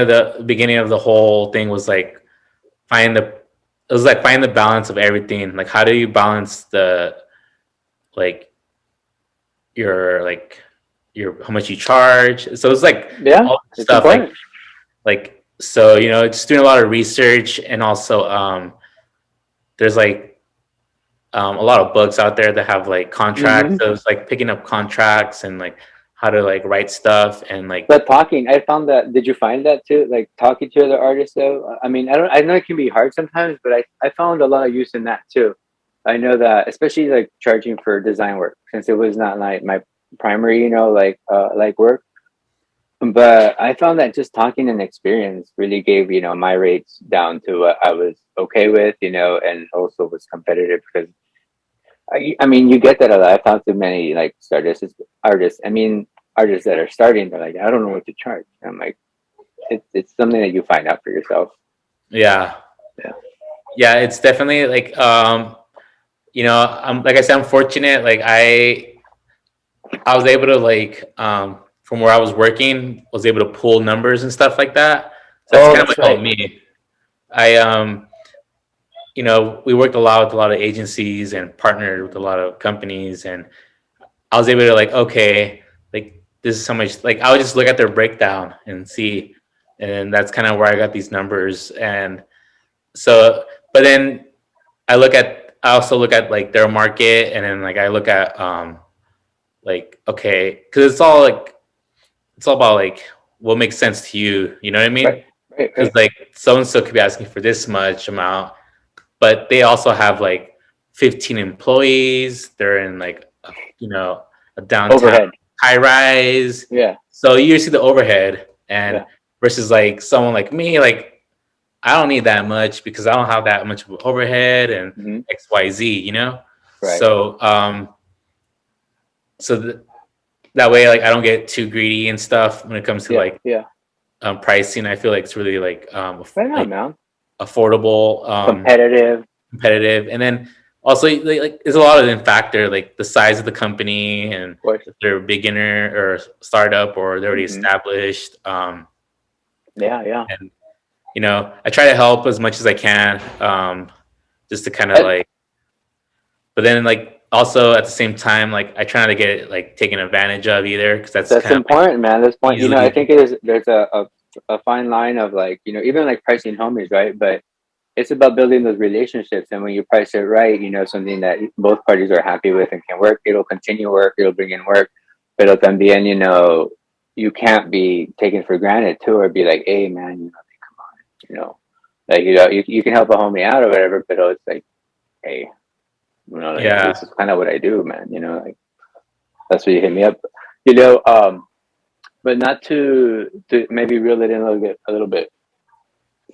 of the whole thing was like find the it was like find the balance of everything. Like, how do you balance the like your how much you charge? So it's like Yeah, all this it's stuff important. like so, just doing a lot of research, and also there's like a lot of books out there that have like contracts. Hmm. So it's like picking up contracts and like how to like write stuff and like. But talking, I found that. Did you find that too? Like talking to other artists, though. I mean, I don't. I know it can be hard sometimes, but I found a lot of use in that too. I know that, especially like charging for design work, since it was not like my primary, like work. But I found that just talking and experience really gave, my rates down to what I was okay with, and also was competitive, because I mean, you get that a lot. I talked to many like artists. I mean, artists that are starting, they're like, I don't know what to charge. And I'm like, it's something that you find out for yourself. Yeah, Yeah. yeah, it's definitely like I'm like I said, I'm fortunate. Like I was able to like from where I was working, was able to pull numbers and stuff like that. So that's Oh, kind of that's what helped right. me. I we worked a lot with a lot of agencies and partnered with a lot of companies, and I was able to like, okay, like this is how much. Like I would just look at their breakdown and see, and that's kind of where I got these numbers. And so, but then I also look at like their market, and then like I look at like okay, because it's all about like what makes sense to you. You know what I Right. mean? Right. Because Right. like so and so could be asking for this much amount, but they also have like 15 employees. They're in like a downtown Overhead. high rise. Yeah. So you see the overhead, and Yeah. versus like someone like me, like I don't need that much because I don't have that much of overhead and Hmm. XYZ, you know? Right. So so that way like I don't get too greedy and stuff when it comes to Yeah. like Yeah. pricing. I feel like it's really Right on, like man. affordable, Competitive. competitive, and then also like there's a lot of in factor like the size of the company and Of course. if they're a beginner or startup or they're already Hmm. established. Yeah. Yeah. And I try to help as much as I can, just to kind of like, but then like also at the same time like I try not to get like taken advantage of either because that's That's kind of like important, man. That's point. I easily. think there's a fine line of like, even like pricing homies, right? But it's about building those relationships, and when you price it right, something that both parties are happy with and can work, it'll continue work, it'll bring in work. Pero también, you can't be taken for granted too, or be like, hey, man, come on, like you can help a homie out or whatever, but it's like, hey, like Yeah. this is kind of what I do, man. Like that's what you hit me up. But not to maybe reel it in a little bit.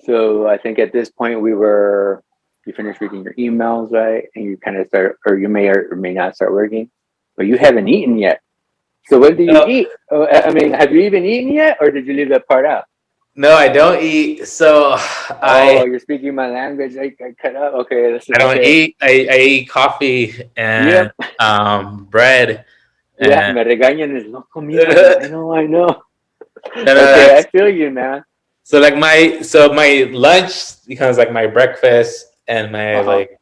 So I think at this point you finished reading your emails, right? And you kind of start, or you may or may not start working, but you haven't eaten yet. So what do you No, eat? Oh, I mean, have you even eaten yet, or did you leave that part out? no, I don't eat. So Oh, you're speaking my language. I cut up. Okay, this is I don't okay. eat. I eat coffee and Yep. bread Yeah, and me regañan es no comida. I know, I know. no, Okay, I feel you, man. so like my lunch becomes like my breakfast and my Uh-huh. like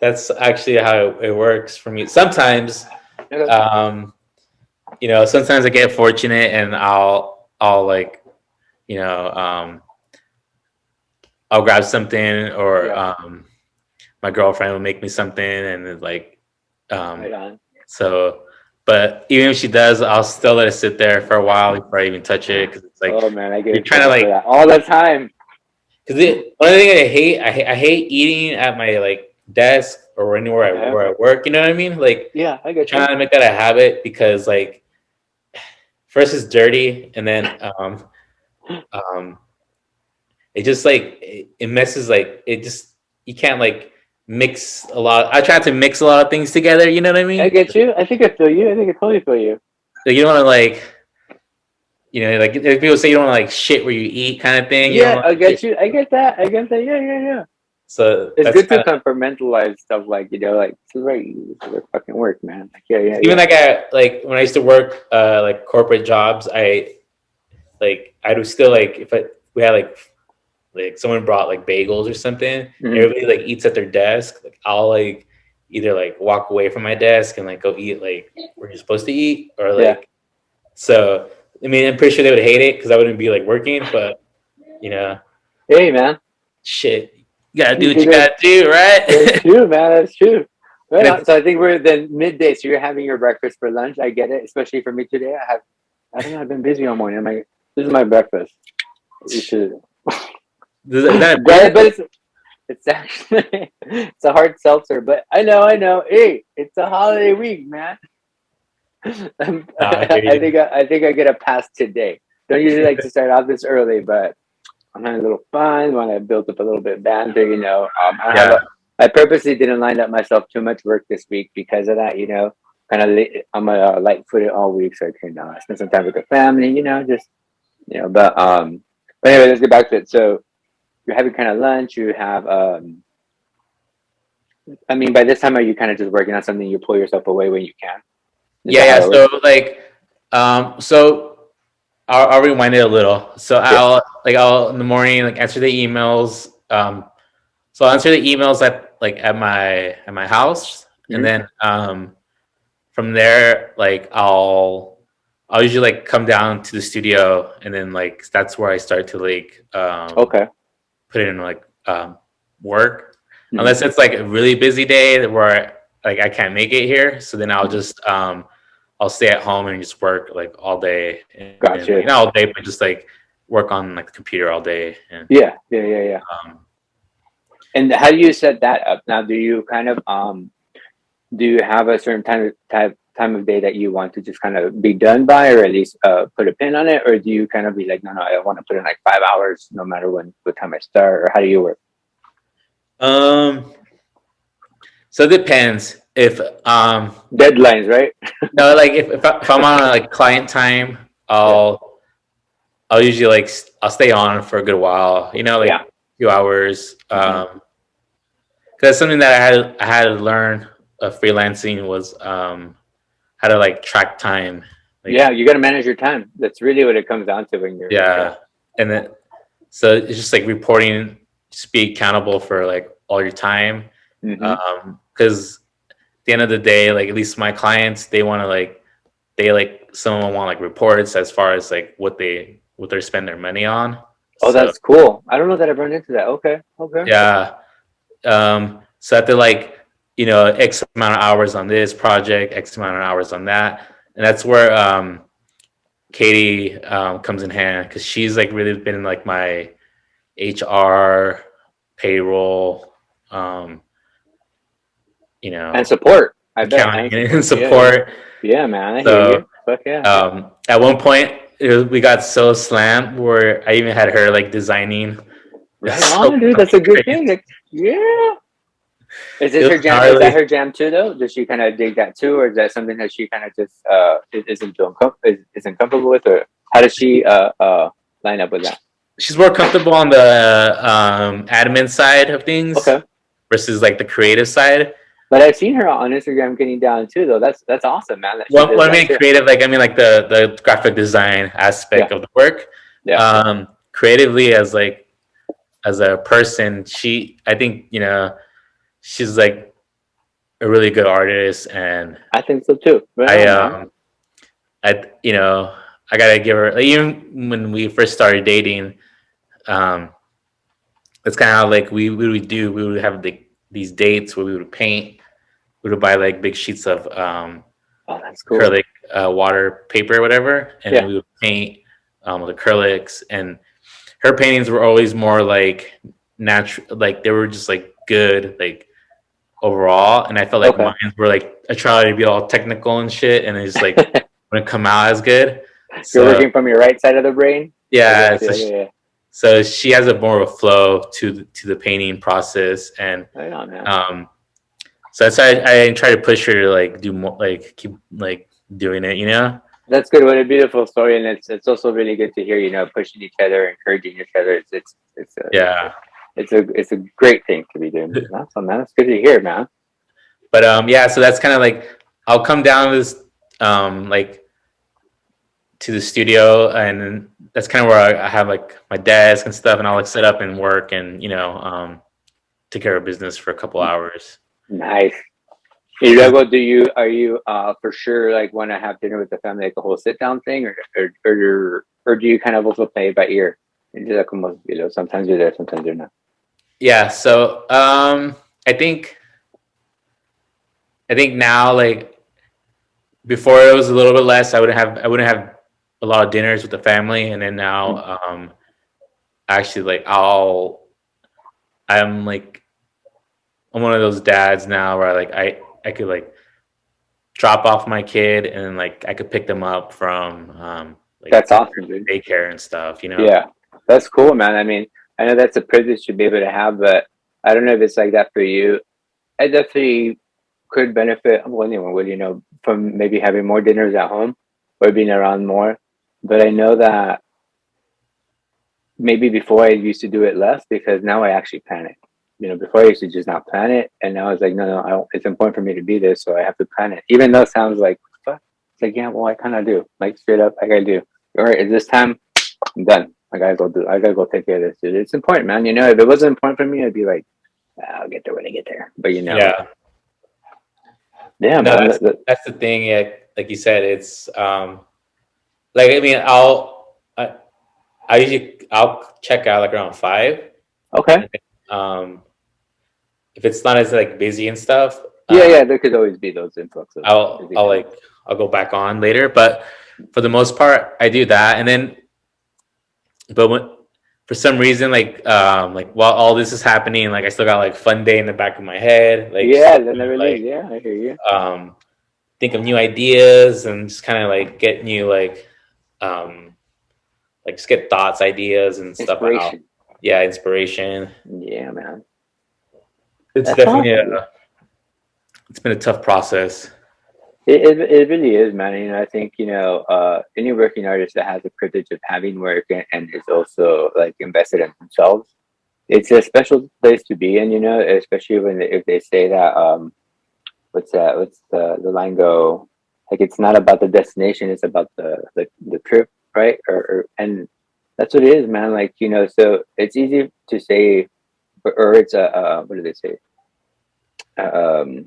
that's actually how it works for me. Sometimes, Okay. um, sometimes I get fortunate and I'll like, you know, um, I'll grab something or Yeah, my girlfriend will make me something and it's like, um, right on. so, but even if she does, I'll still let it sit there for a while before I even touch it because it's like Oh man, I get you're in trying to trouble for like that all the time. because one of the things I hate eating at my like desk or anywhere Okay. where I work. You know what I mean? Like Yeah, I get you. trying to make that a habit because like first it's dirty and then um it just like it messes like it just you can't like mix a lot. I try to mix a lot of things together. You know what I I mean? get you. I think I feel you. I think I totally feel you. Like you don't want to like like if people say you don't want to like shit where you eat kind of thing. You don't Yeah, want I to get you. I get that. I get that. Yeah, yeah, yeah. so It's that's good to kind of compartmentalize stuff, like like this is right. This is where fucking work, man. Like, yeah, yeah, even yeah. like like when I used to work like corporate jobs, I do still like if we had like someone brought like bagels or something, Mm-hmm. everybody like eats at their desk. Like I'll like either like walk away from my desk and like go eat like where you're supposed to eat, or Yeah. like so. I mean, I'm pretty sure they would hate it because I wouldn't be like working, but you know, Hey, man. shit, you gotta do You what you could. gotta do, That's right? true, man. That's true. And Right on. it's So I think we're then midday. So you're having your breakfast for lunch. I get it, especially for me today. I don't know. I've been busy all morning. This is my breakfast. You should. is that a But beer? it's actually it's a hard seltzer. But I know. Hey, it's a holiday week, man. I hear I you. think I get a pass today. Don't usually like to start out this early, but I'm having a little fun. Want to build up a little bit of banter, Yeah, I purposely didn't line up myself too much work this week because of that. Kind of I'm a light-footed all week, so I can spend some time with the family. Just But but anyway, let's get back to it. So you're having kind of lunch. You have I mean, by this time, are you kind of just working on something? You pull yourself away when you can. Is that yeah. how it works? So like, so I'll rewind it a little. So Yeah. I'll in the morning like answer the emails. So I'll answer the emails at my house, and Mhm. then from there, like I'll usually like come down to the studio, and then like that's where I start to like Okay. put in like work, Mhm. unless it's like a really busy day where like I can't make it here. So then I'll Mhm. just I'll stay at home and just work like all day, and like Gotcha. not all day, but just like work on like the computer all day. And Yeah. Yeah. Yeah. Yeah. um, And how do you set that up now? Do you kind of do you have a certain time of day that you want to just kind of be done by, or at least put a pin on it, or do you kind of be like, no, no, I want to put in like 5 hours, no matter what time I start, or how do you work? um, so it depends if Deadlines, right? no, like if I'm on like client time, Yeah. I'll usually like I'll stay on for a good while, you know, like Yeah. a few hours. Hmm. Because something that I had to learn of freelancing was how to like track time. Like Yeah. You got to manage your time. That's really what it comes down to when you're, yeah. yeah, and then so it's just like reporting, just be accountable for like all your time. Hmm. Because at the end of the day, like at least my clients, they want to like they like someone want like reports as far as like what they're spending their money on. Oh, So that's cool. I don't know that I've run into that. Okay. Okay. yeah. So after like, you know, X amount of hours on this project, X amount of hours on that. And that's where Katie comes in hand, because she's like really been like my HR, payroll, um, you And know, support. I bet. And accounting and support. Yeah. Yeah. support. Yeah, man. I hear So you. Fuck yeah. at one point we got so slammed where I even had her like designing. It was Right so on, dude. That's a fucking good crazy. thing. Like, yeah. Is It this her was jam? Is that gnarly. her jam too, though? Does she kind of dig that too, or is that something that she kind of just isn't comfortable with, or how does she line up with that? She's more comfortable on the admin side of things Okay, versus like the creative side. but I've seen her on Instagram getting down too, though. That's awesome, man. That she When does I that mean too. creative, like I mean like the graphic design Yeah, aspect of the work. yeah. Creatively as like as a person, I think, you know, she's like a really good artist, and I think so too. Right I on, man. you know, I gotta give her, like, even when we first started dating, um, that's kind of how like we would do. We would have these dates where we would paint. We would buy like big sheets of Oh, that's cool. acrylic water paper or whatever, and then Yeah. we would paint with acrylics. And her paintings were always more like natural, like they were just like good, like overall. And I felt like Okay. mine were like I tried to be all technical and shit, and it just like wouldn't come out as good. You're So working from your right side of the brain. I yeah, guess. Yeah, yeah, yeah. so she has a more of a flow to the painting process, and Right on, man. um, so that's why I try to push her to like do more, like keep like doing it, you know. That's good. What a beautiful story, and it's also really good to hear. You know, pushing each other, encouraging each other. Yeah, It's a great thing to be doing. That's man. That's good to hear, man. but yeah, so that's kind of like I'll come down to this like to the studio, and that's kind of where I have like my desk and stuff, and I'll like set up and work, and you know, take care of business for a couple hours. Nice. Y luego, are you for sure like want to have dinner with the family, like a whole sit down thing, or do you kind of also play it by ear? And do that como, you know, sometimes you're there, sometimes you're not. Yeah, so I think now, like before it was a little bit less. I wouldn't have a lot of dinners with the family, and then Mm. now actually like I'm like I'm one of those dads now where like I could like drop off my kid, and like I could pick them up from like That's awesome, dude. daycare and stuff, you know. Yeah, that's cool, man. I mean, I know that's a privilege to be able to have, but I don't know if it's like that for you. I definitely could benefit, well, anyone would, you know, from maybe having more dinners at home or being around more. But I know that maybe before I used to do it less because now I actually plan it. You know, before I used to just not plan it, and now it's like, no, no, I don't, it's important for me to be there, so I have to plan it. Even though it sounds like, fuck, it's like, yeah, well, I kind of do. Like straight up, I gotta do. All right, is this time? I'm done. I gotta go take care of this, dude. It's important, man. You know, if it wasn't important for me, I'd be like, I'll get there when I get there. But Yeah. yeah, No, man. that's the thing. Yeah, like you said, it's like I mean, I'll check out like around 5. Okay. Um, if it's not as like busy and stuff, Yeah. There could always be those influx of I'll busy I'll times. like I'll go back on later. But for the most part, I do that, and then but for some reason, like while all this is happening, like I still got like Funday in the back of my head, like just Yeah, to they kind of, never leaves. like Yeah, I hear you. um think of new ideas and just kind of like get new um like just get thoughts, ideas, and stuff out. Inspiration. Yeah, inspiration. Yeah, man. It's That's definitely awesome, dude. it's been a tough process. It really is, man. I think any working artist that has the privilege of having work and is also like invested in themselves, it's a special place to be in. Especially when if they say that what's that? What's the line go? Like it's not about the destination; it's about the trip, right? And that's what it is, man. Like so it's easy to say, or it's a what do they say? Um,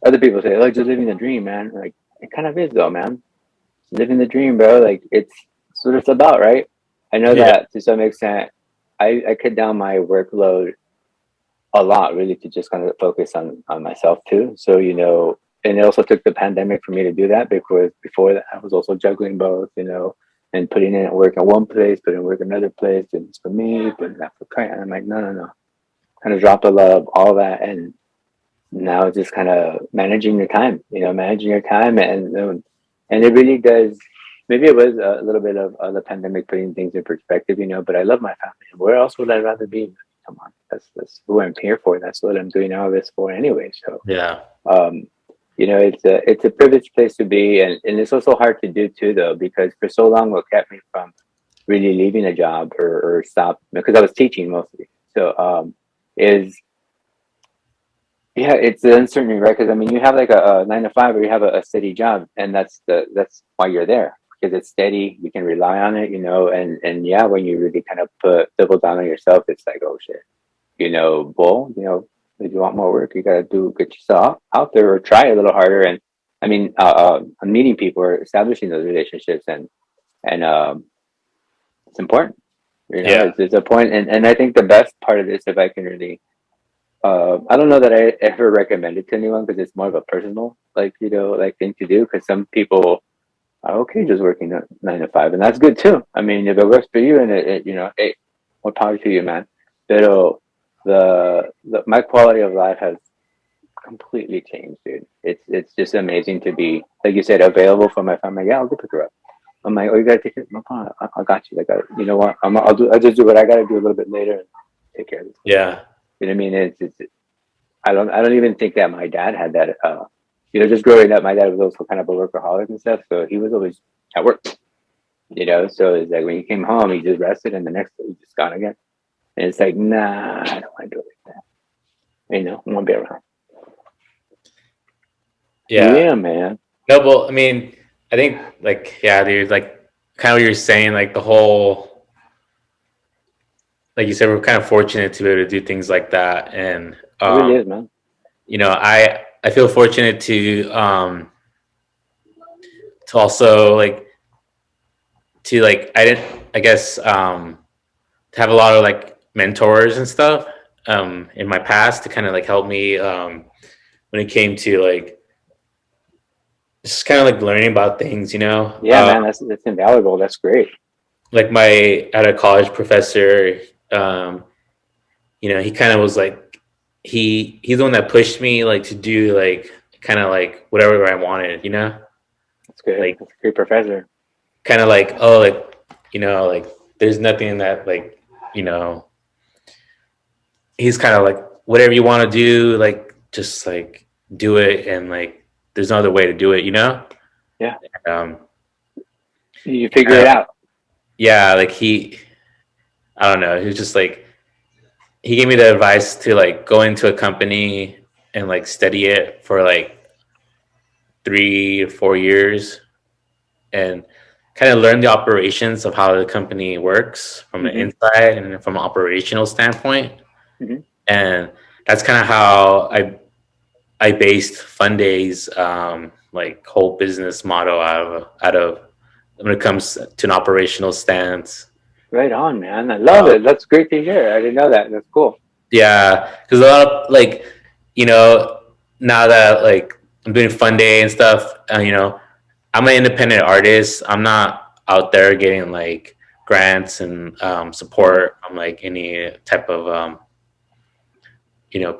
Other people say, "Oh, just living the dream, man." Like it kind of is, though, man. Living the dream, bro. Like it's what it's about, right? I know Yeah, that to some extent. I cut down my workload a lot, really, to just kind of focus on myself too. So and it also took the pandemic for me to do that because before that I was also juggling both, and putting in work at one place, putting work another place, and it's for me, but not for client. And I'm like, no, no, no. Kind of dropped a lot of all that, and now it's just kind of managing your time, managing your time, and it really does. Maybe it was a little bit of the pandemic putting things in perspective, but I love my family. Where else would I rather be? Come on, that's who I'm here for. That's what I'm doing all this for anyway. So, yeah, um, it's a privileged place to be, and it's also hard to do too, though, because for so long what kept me from really leaving a job or stop because I was teaching mostly. So, is yeah, it's the uncertainty, right? Because I mean, you have like a 9 to 5, or you have a steady job, and that's why you're there because it's steady. You can rely on it, and yeah, when you really kind of put double down on yourself, it's like, oh shit, bull, if you want more work, you gotta get yourself out there or try a little harder. And I mean, meeting people or establishing those relationships, and it's important. yeah, It's a point, and I think the best part of this, if I can really I don't know that I ever recommend it to anyone because it's more of a personal, like thing to do. Because some people are okay just working 9 to 5, and that's good too. I mean, if it works for you, and hey, more power to you, man. But my quality of life has completely changed, dude. It's just amazing to be, like you said, available for my family. Yeah, I'll go pick her up. I'm like, oh, you gotta take it. No problem. I got you. Like, you know what? I'll just do what I gotta do a little bit later and take care of this. yeah, You know what I mean? It's I don't even think that my dad had that. Just growing up, my dad was also kind of a workaholic and stuff, so he was always at work. So it's like when he came home, he just rested, and the next day he just gone again. And it's like, nah, I don't want to do it like that. I want to be around. yeah. Yeah, man. No, well, I mean, I think like yeah, dude, like kind of what you're saying, like the whole, like you said, we're kind of fortunate to be able to do things like that, and It really is, man. I feel fortunate to also I didn't I guess to have a lot of like mentors and stuff in my past to kind of like help me when it came to like just kind of like learning about things, Yeah, man. That's invaluable. That's great. like my at a college professor, um, he kind of was like he's the one that pushed me like to do like kind of like whatever I wanted, That's good. like That's a great professor. kind of like, oh, like like there's nothing that like you know he's kind of like whatever you want to do, like just like do it, and like there's no other way to do it, Yeah, um you figure kind it of, out. yeah, like I don't know, he was just like he gave me the advice to like go into a company and like study it for like 3 or 4 years and kind of learn the operations of how the company works from the Hmm. inside and from an operational standpoint. Hmm. And that's kind of how I based Funday's like whole business model out of when it comes to an operational stance. Right on, man. I love it. That's great to hear. I didn't know that. That's cool. Yeah, because a lot of like, you know, now that like I'm doing Funday and stuff, I'm an independent artist. I'm not out there getting like grants and support from like any type of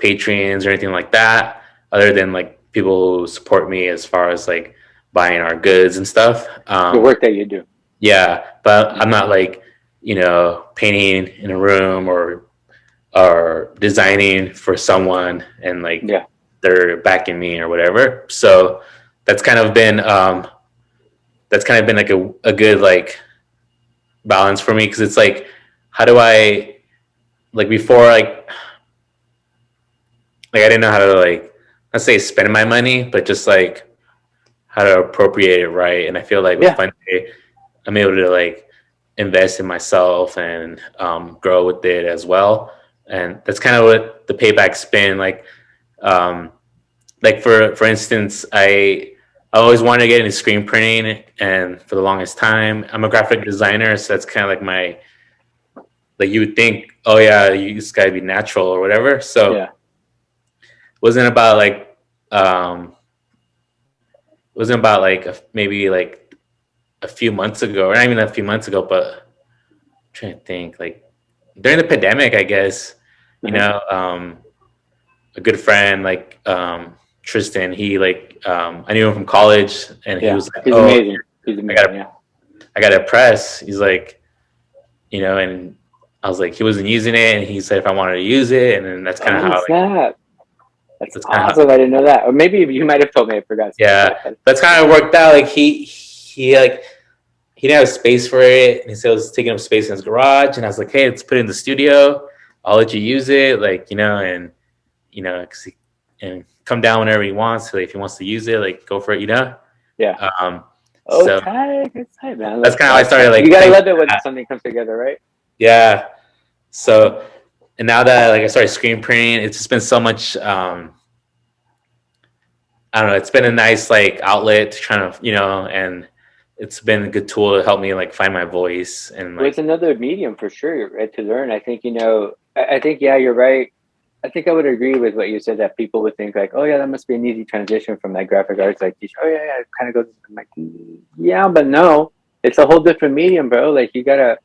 patrons or anything like that, other than like people who support me as far as like buying our goods and stuff. The work that you do. Yeah, but I'm not like, painting in a room or designing for someone and like Yeah. they're backing me or whatever. So that's kind of been like a good like balance for me, because it's like, how do I, like, before, like I didn't know how to, like, let's say spend my money, but just like how to appropriate it right. And I feel like with Funday, I'm able to like invest in myself and grow with it as well. And that's kind of what the payback's been like. Like for instance, I always wanted to get into screen printing, and for the longest time, I'm a graphic designer, so that's kind of like my, like, you would think, oh yeah, you just gotta be natural or whatever. So Yeah. wasn't about like maybe like a few months ago, or not even a few months ago, but I'm trying to think, like during the pandemic, I guess, a good friend, like Tristan, he like I knew him from college, and he was like, He's oh, amazing. He's amazing. I got a press. He's like, and I was like, he wasn't using it, and he said if I wanted to use it, and then that's kind of how. That's awesome. I didn't know that. Or maybe you might have told me. I forgot. Yeah, that's kind of worked out. Like he like, he didn't have space for it, and he said it was taking up space in his garage. And I was like, hey, let's put it in the studio. I'll let you use it, like, and and come down whenever he wants. So if he wants to use it, like, go for it, Yeah. So tight, man. that's kind of how I started. Like, you gotta love it when something comes together, right? Yeah. So, and now that like I started screen printing, it's just been so much. I don't know. It's been a nice like outlet to try to, and it's been a good tool to help me like find my voice. And like, it's another medium for sure, right, to learn. I think I think you're right. I think I would agree with what you said, that people would think like, oh yeah, that must be an easy transition from that graphic arts. Like, oh yeah, it kind of goes. I'm like, yeah, but no, it's a whole different medium, bro. Like, you gotta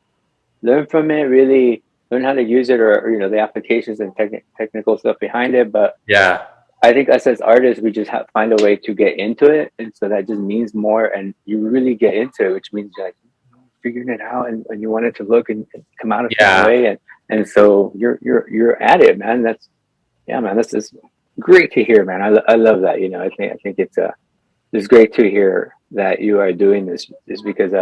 learn from it, really learn how to use it, or the applications and technical stuff behind it. But yeah, I think us as artists, we just have to find a way to get into it, and so that just means more, and you really get into it, which means you're like figuring it out, and you want it to look and come out a certain way, and so you're at it, man. That's just great to hear, man. I love that. I think it's great to hear that you are doing this, is because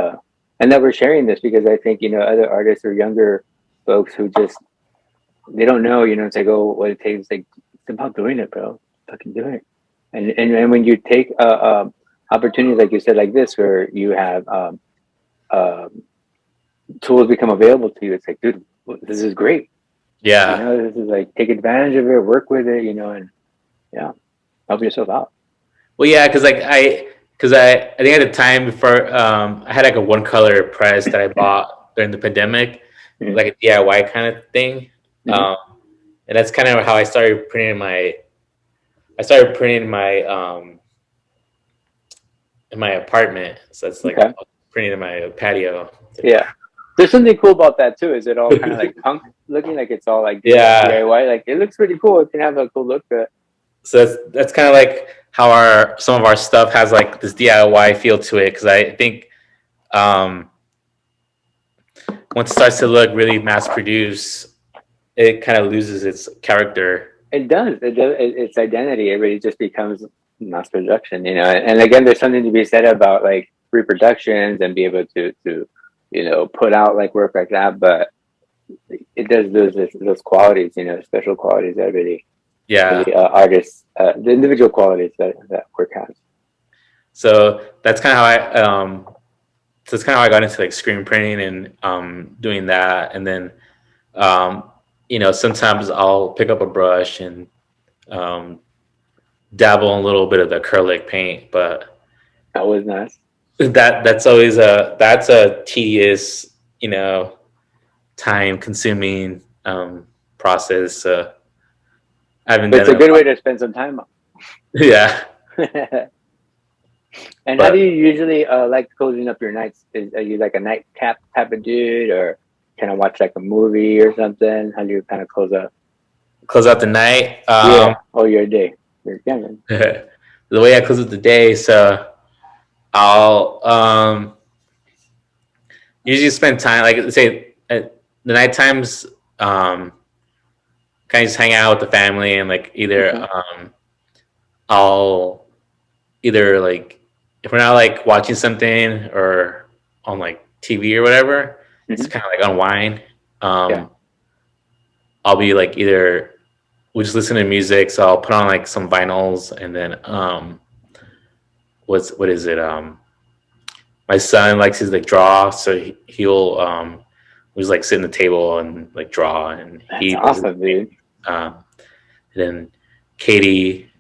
and that we're sharing this, because I think other artists or younger folks who just, they don't know, it's like, oh, what it takes. It's like, it's about doing it, bro. Fucking do it. And when you take opportunities like you said, like this, where you have tools become available to you, it's like, dude, this is great. Yeah. This is like, take advantage of it, work with it, and help yourself out. Well, yeah, because like I think at the time before, I had like a one color press that I bought during the pandemic, like a DIY kind of thing. And that's kind of how I started printing my in my apartment. So it's like printing in my patio. Yeah. There's something cool about that too. Is it all kind of like punk looking? Like, it's all like DIY? Like, it looks pretty cool. It can have a cool look to it. So that's kind of like how some of our stuff has like this DIY feel to it. Because I think once it starts to look really mass produced, it kind of loses its character. It does. Its identity. It really just becomes mass production, And again, there's something to be said about like reproductions and be able to put out like work like that. But it does lose those qualities, special qualities that really, artists, the individual qualities that work has. So that's kind of how I got into like screen printing and doing that, and then sometimes I'll pick up a brush and um, dabble in a little bit of the acrylic paint, but That was nice. that's always a tedious, time consuming process. I haven't But done it's a it in a good way while. to spend some time. Yeah, And how do but you usually like closing up your nights? Are you like a nightcap type of dude, or kind of watch like a movie or something? How do you kind of close up? close out the night. Yeah, or your day. Yeah, man. The way I close out the day, so I'll usually spend time, like let's say at the night times, kind of just hang out with the family and like either Okay. I'll either like if we're not like watching something or on like TV or whatever, Hmm. just kind of like unwind. Yeah. Um, I'll be like either we just listen to music, so I'll put on like some vinyls and then what is it? My son likes his like draw, so he'll we just like sit in the table and like draw, and That's he does his awesome, thing. dude. And then Katie,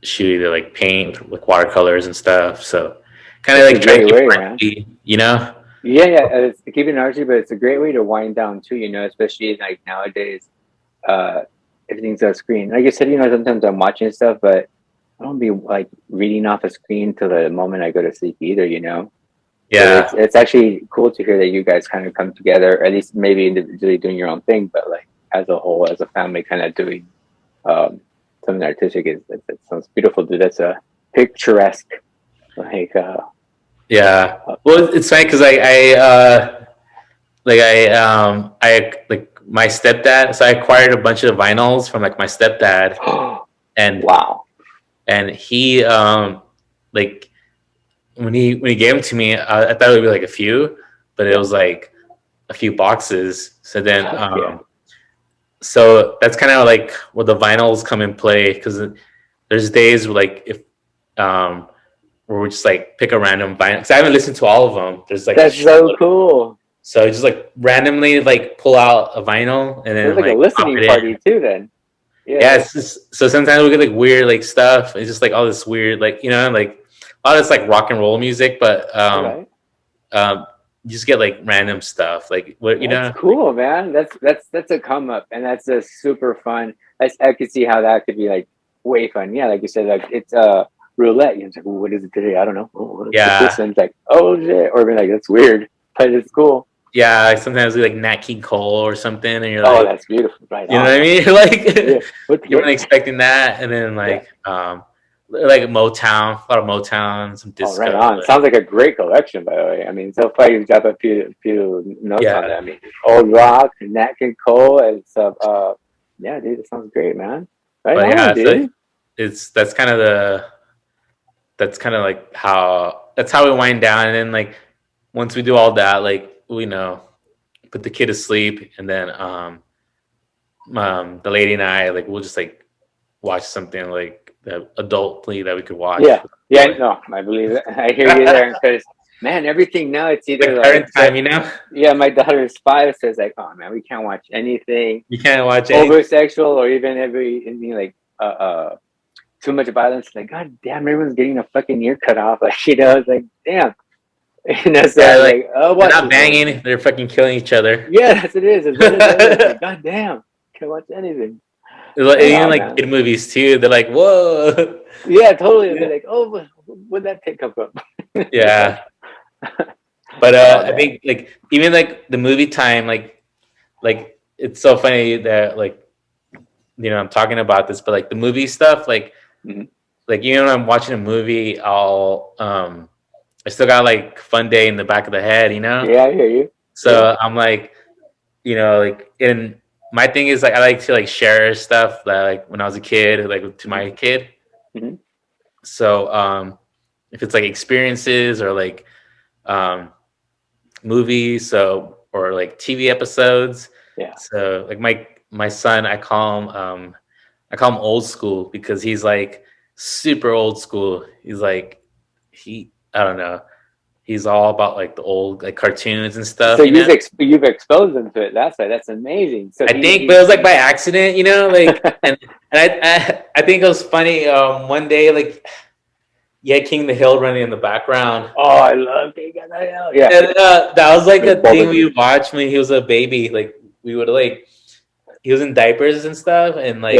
she either like paint with like watercolors and stuff. So kind of That's a like try to great keep way, it man. artsy, you know? Yeah, yeah. It's keeping it artsy, but it's a great way to wind down too. Especially like nowadays, uh, everything's on a screen. Like you said, sometimes I'm watching stuff, but I don't be like reading off a screen till the moment I go to sleep either. But it's Yeah, it's actually cool to hear that you guys kind of come together, or at least maybe individually doing your own thing, but like as a whole, as a family, kind of doing um, something artistic. It sounds beautiful, dude. That's a picturesque, like yeah. Well, it's funny because I like my stepdad. So I acquired a bunch of vinyls from like my stepdad, and wow. he like when he gave them to me, I thought it would be like a few, but it Yeah. was like a few boxes. So then Fuck yeah. so that's kind of like where the vinyls come in play, because there's days where like if where we just like pick a random vinyl, because I haven't listened to all of them. There's like a That's so shitload. cool. So I just like randomly like pull out a vinyl and It's then like a like pop listening it in. party too. Then. Yeah, Yeah. it's just so sometimes we get like weird like stuff. It's just like all this weird like like a lot of this like rock and roll music, but Right. um you just get like random stuff like what That's cool, man. That's a come up, and that's a super fun. I could see how that could be like way fun. Yeah, like you said, like it's roulette. It's like, what is it today? I don't know. What's this? Yeah, And it's like, oh shit, or be like, that's weird, but it's cool. yeah. Like sometimes we like Nat King Cole or something, and you're Oh, like, that's beautiful. Right you know what on, I man. mean? Like Yeah. What? you Yeah. weren't expecting that, and then Yeah. like Motown, a lot of Motown, some Oh, right disco. on. Sounds like a great collection, by the way. I mean, so far you've got a few notes on Yeah, that. I mean, old rock, Nat King Cole, and stuff. Yeah, dude, it sounds great, man. Right but on, yeah, so dude. that's kind of like how that's how we wind down, and then like once we do all that, like we put the kid to sleep, and then the lady and I like we'll just like watch something like the adultly that we could watch. Yeah, yeah, no, I believe it. I hear you there because, man, everything now it's either Like like, parent time. yeah, my daughter is 5, so it's like, oh man, we can't watch anything You can't watch anything. over sexual or even anything like too much violence. Like, god damn, everyone's getting a fucking ear cut off. Like, it's like, damn. So Yeah, I'm like like, oh, they're watch not this. Movie. banging; they're fucking killing each other. Yeah, that's what it is. It's like, god damn, can't watch anything. Right Even on, like man. kid movies too. They're like, whoa. Yeah, totally. It'll be like, oh, where'd that pick up from? Yeah, but Oh I man. think like even like the movie time, like it's so funny that like I'm talking about this, but like the movie stuff, Mhm. like when I'm watching a movie, I still got like Funday in the back of the head. Yeah, I hear you. Yeah. So I'm like, like in my thing is like I like to like share stuff that like when I was a kid, like to my kid. Hmm. So if it's like experiences or like um movies, or like TV episodes. Yeah. So like my son, I call him old school because he's like super old school. He's like I don't know. he's all about like the old like cartoons and stuff. So You know, you've exposed him to it. That's amazing. So I think, but it was like by accident. You know, like and I think it was funny. One day, like King the Hill running in the background. Oh, I love King of the Hill. Yeah, And that was like a thing we watched when he was a baby. Like we would like he was in diapers and stuff, and like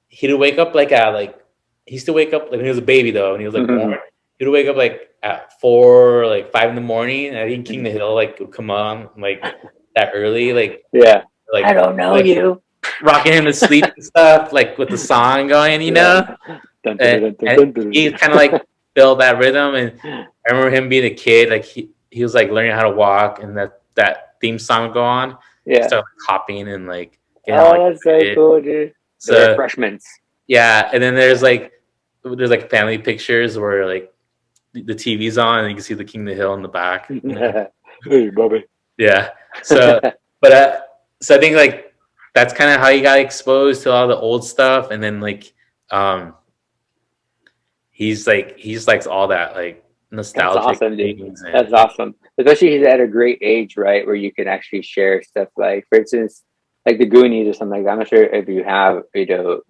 he'd wake up like at like he used to wake up like when he was a baby though, and he was like born. He'd wake up like at 4 or like 5 in the morning. And I think King the Hill like would come on like that early, like like I don't know like, you, rocking him to sleep and stuff, like with the song going, you know. And he kind of like built that rhythm, and I remember him being a kid, like he was like learning how to walk, and that theme song would go on. Yeah, started copying and like that's so cool, dude. So the refreshments. Yeah, and then there's like family pictures where like the TV's on and you can see the King of the Hill in the back. Hey, Bobby. Yeah. So, so I think like that's kind of how you got exposed to all the old stuff, and then like he just likes all that like nostalgic. That's awesome, dude. That's awesome. Especially he's at a great age, right, where you can actually share stuff like, for instance, like the Goonies or something like that. I'm not sure if you have,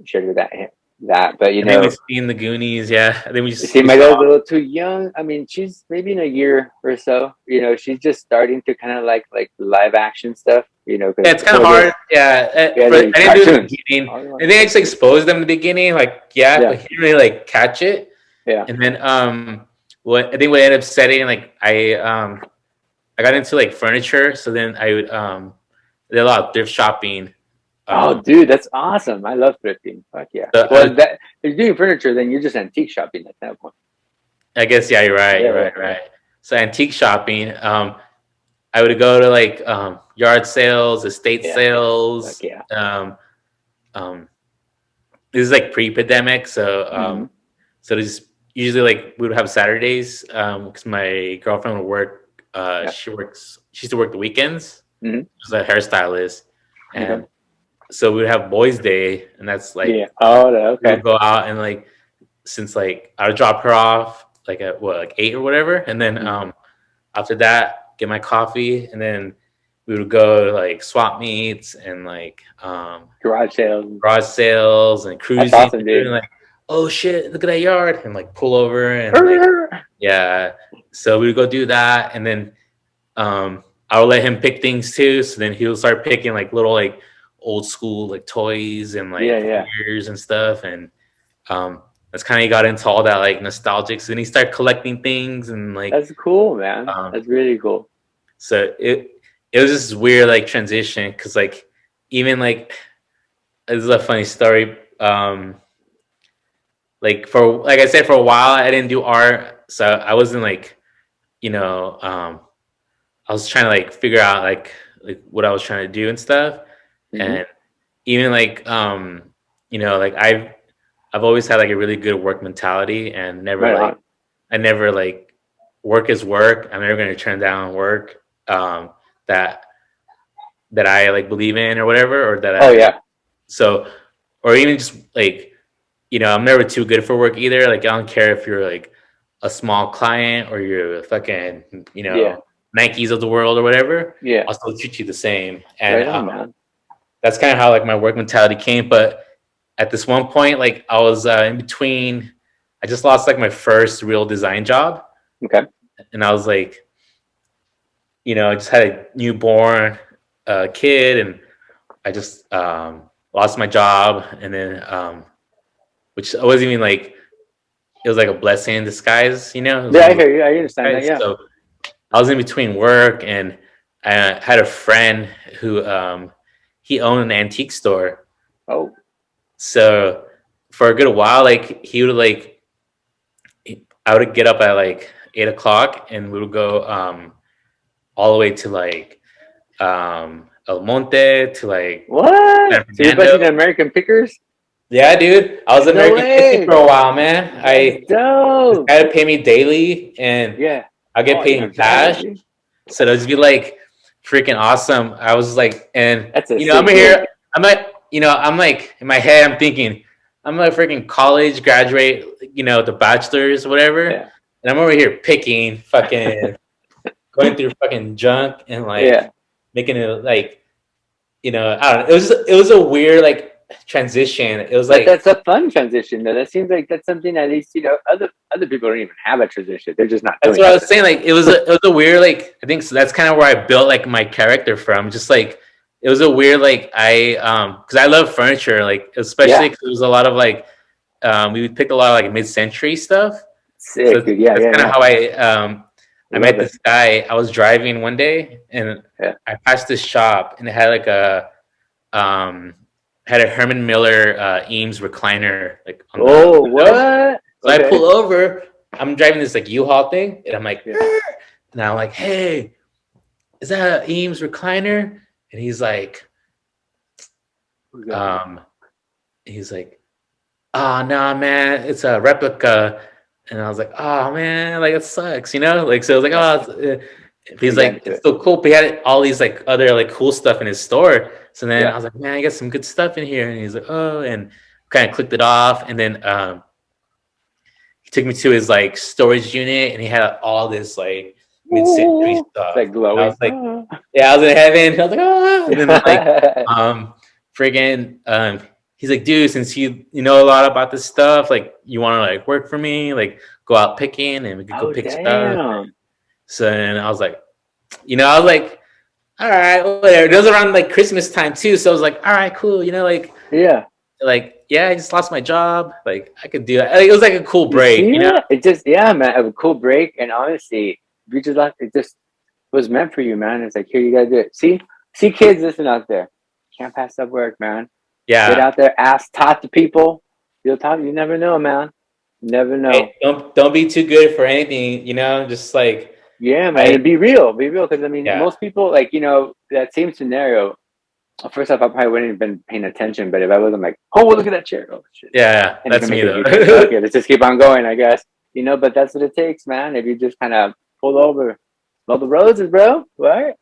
shared with that, but I think we've seen the Goonies. Yeah, I think we just see my girl's a little too young. I mean, she's maybe in a year or so. She's just starting to kind of like live action stuff. Yeah, it's kind of hard. I didn't do the beginning. I think I just exposed them in the beginning, like but he didn't really like catch it. Yeah, and then what ended up setting, like I got into like furniture, so then I would did a lot of thrift shopping. Oh, dude, that's awesome! I love thrifting. Fuck yeah. So, well, if you're doing furniture, then you're just antique shopping at that point. I guess you're right. You're right. So antique shopping, I would go to like yard sales, estate sales. Fuck yeah. This is like pre-pandemic, so so there's usually like we would have Saturdays because my girlfriend would work. She used to work the weekends. She's a hairstylist, and so we would have Boys' Day, and that's like we would go out and like since like I would drop her off like at like 8 or whatever, and then after that get my coffee, and then we would go to like swap meets and like garage sales and cruising. That's awesome, dude. And like, oh shit, look at that yard, and like pull over and like, so we would go do that, and then I would let him pick things too. So then he would start picking like little like old school like toys and like figures and stuff, and that's kind of he got into all that like nostalgic. So then he started collecting things, and like that's cool, man. That's really cool. So it was this weird like transition because like even like this is a funny story. Like I said, for a while I didn't do art, so I wasn't like I was trying to like figure out like what I was trying to do and stuff. And even like like I've always had like a really good work mentality, and never I never like work is work. I'm never going to turn down work that I like believe in or whatever, or that so, or even just like I'm never too good for work either. Like I don't care if you're like a small client or you're fucking Nikes of the world or whatever. I'll still treat you the same. And that's kind of how like my work mentality came. But at this one point, like I was in between. I just lost like my first real design job. Okay. And I was like, I just had a newborn kid, and I just lost my job, and then which I wasn't even like, it was like a blessing in disguise, I hear you. I understand that. Yeah. So I was in between work, and I had a friend who he owned an antique store. Oh. So for a good while, like he would like, I would get up at like 8 o'clock, and we would go all the way to like El Monte to like what? So you're bunching American Pickers? Yeah, dude. I was American Picker for a while, man. I had to pay me daily, and I get paid in cash. So it'd just be like freaking awesome. I was like, and I'm here. I'm like, I'm like in my head, I'm thinking, I'm a freaking college graduate, the bachelor's, whatever. and I'm over here picking, fucking going through fucking junk and like Yeah. making it like, I don't know. It was a weird like transition. It was But like that's a fun transition, though. That seems like that's something at least other people don't even have a transition. They're just not that's doing what I it. was saying. Like it was a weird like I think so that's kind of where I built like my character from. Just like it was a weird like because I love furniture like especially Yeah. because there was a lot of like we would pick a lot of like mid-century stuff. So Sick, dude. Yeah, that's yeah, kind of yeah. how I met Love it. this guy. I was driving one day and Yeah. I passed this shop and it had like um had a Herman Miller Eames recliner like on the Oh, window. what? So I Okay. pull over. I'm driving this like U-Haul thing, and I'm like, Yeah. and I'm like, hey, is that an Eames recliner? And he's like, Who's that? um, he's like, oh no, man, it's a replica. And I was like, oh man, like it sucks, Like so I was like, he's You got like, into it's it. so cool. But he had all these like other like cool stuff in his store. So then Yeah. I was like, man, I got some good stuff in here. And he's like, oh, and kind of clicked it off. And then he took me to his like storage unit and he had all this like mid-century Ooh. stuff. It's like And I glowing. was like, yeah, I was in heaven. I was like, ah. And then like friggin' he's like, dude, since you know a lot about this stuff, like you want to like work for me, like go out picking and we could go Oh, pick stuff. damn. So then I was like, I was like, all right, whatever. It was around like Christmas time too, so I was like, all right, cool, like yeah, I just lost my job, like I could do that. Like, it was like a cool You break, see that? It just, yeah, man, a cool break. And honestly, we just left. It just was meant for you, man. It's like, here, you gotta do it. See, kids, listen out there. Can't pass up work, man. Yeah. Get out there, talk to people. You'll talk. You never know, man. You never know. Hey, don't be too good for anything, just like Yeah, man. And be real, because I mean, yeah. most people, like, that same scenario. First off, I probably wouldn't have been paying attention, but if I wasn't like, oh, look at that chair, oh shit, Yeah, and that's me though. okay, let's just keep on going, I guess. But that's what it takes, man. If you just kind of pull over, all the roses, bro. Right?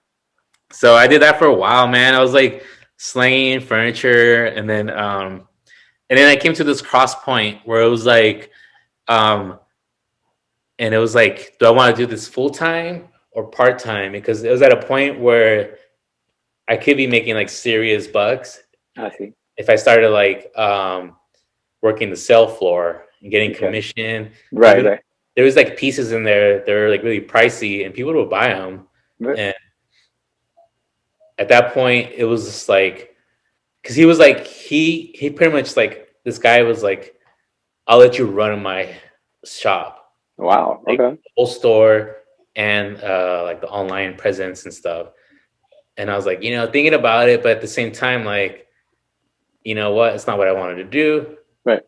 So I did that for a while, man. I was like slinging furniture, and then I came to this cross point where it was like, and it was like, do I want to do this full time or part time? Because it was at a point where I could be making like serious bucks. I see. If I started like working the sale floor and getting commission, right. There was like pieces in there that were like really pricey, and people would buy them. Right. And at that point, it was just like, because he was like, he pretty much like, this guy was like, I'll let you run my shop. Wow. Like, okay. The whole store and like the online presence and stuff. And I was like, thinking about it, but at the same time, like, you know what? It's not what I wanted to do. Right.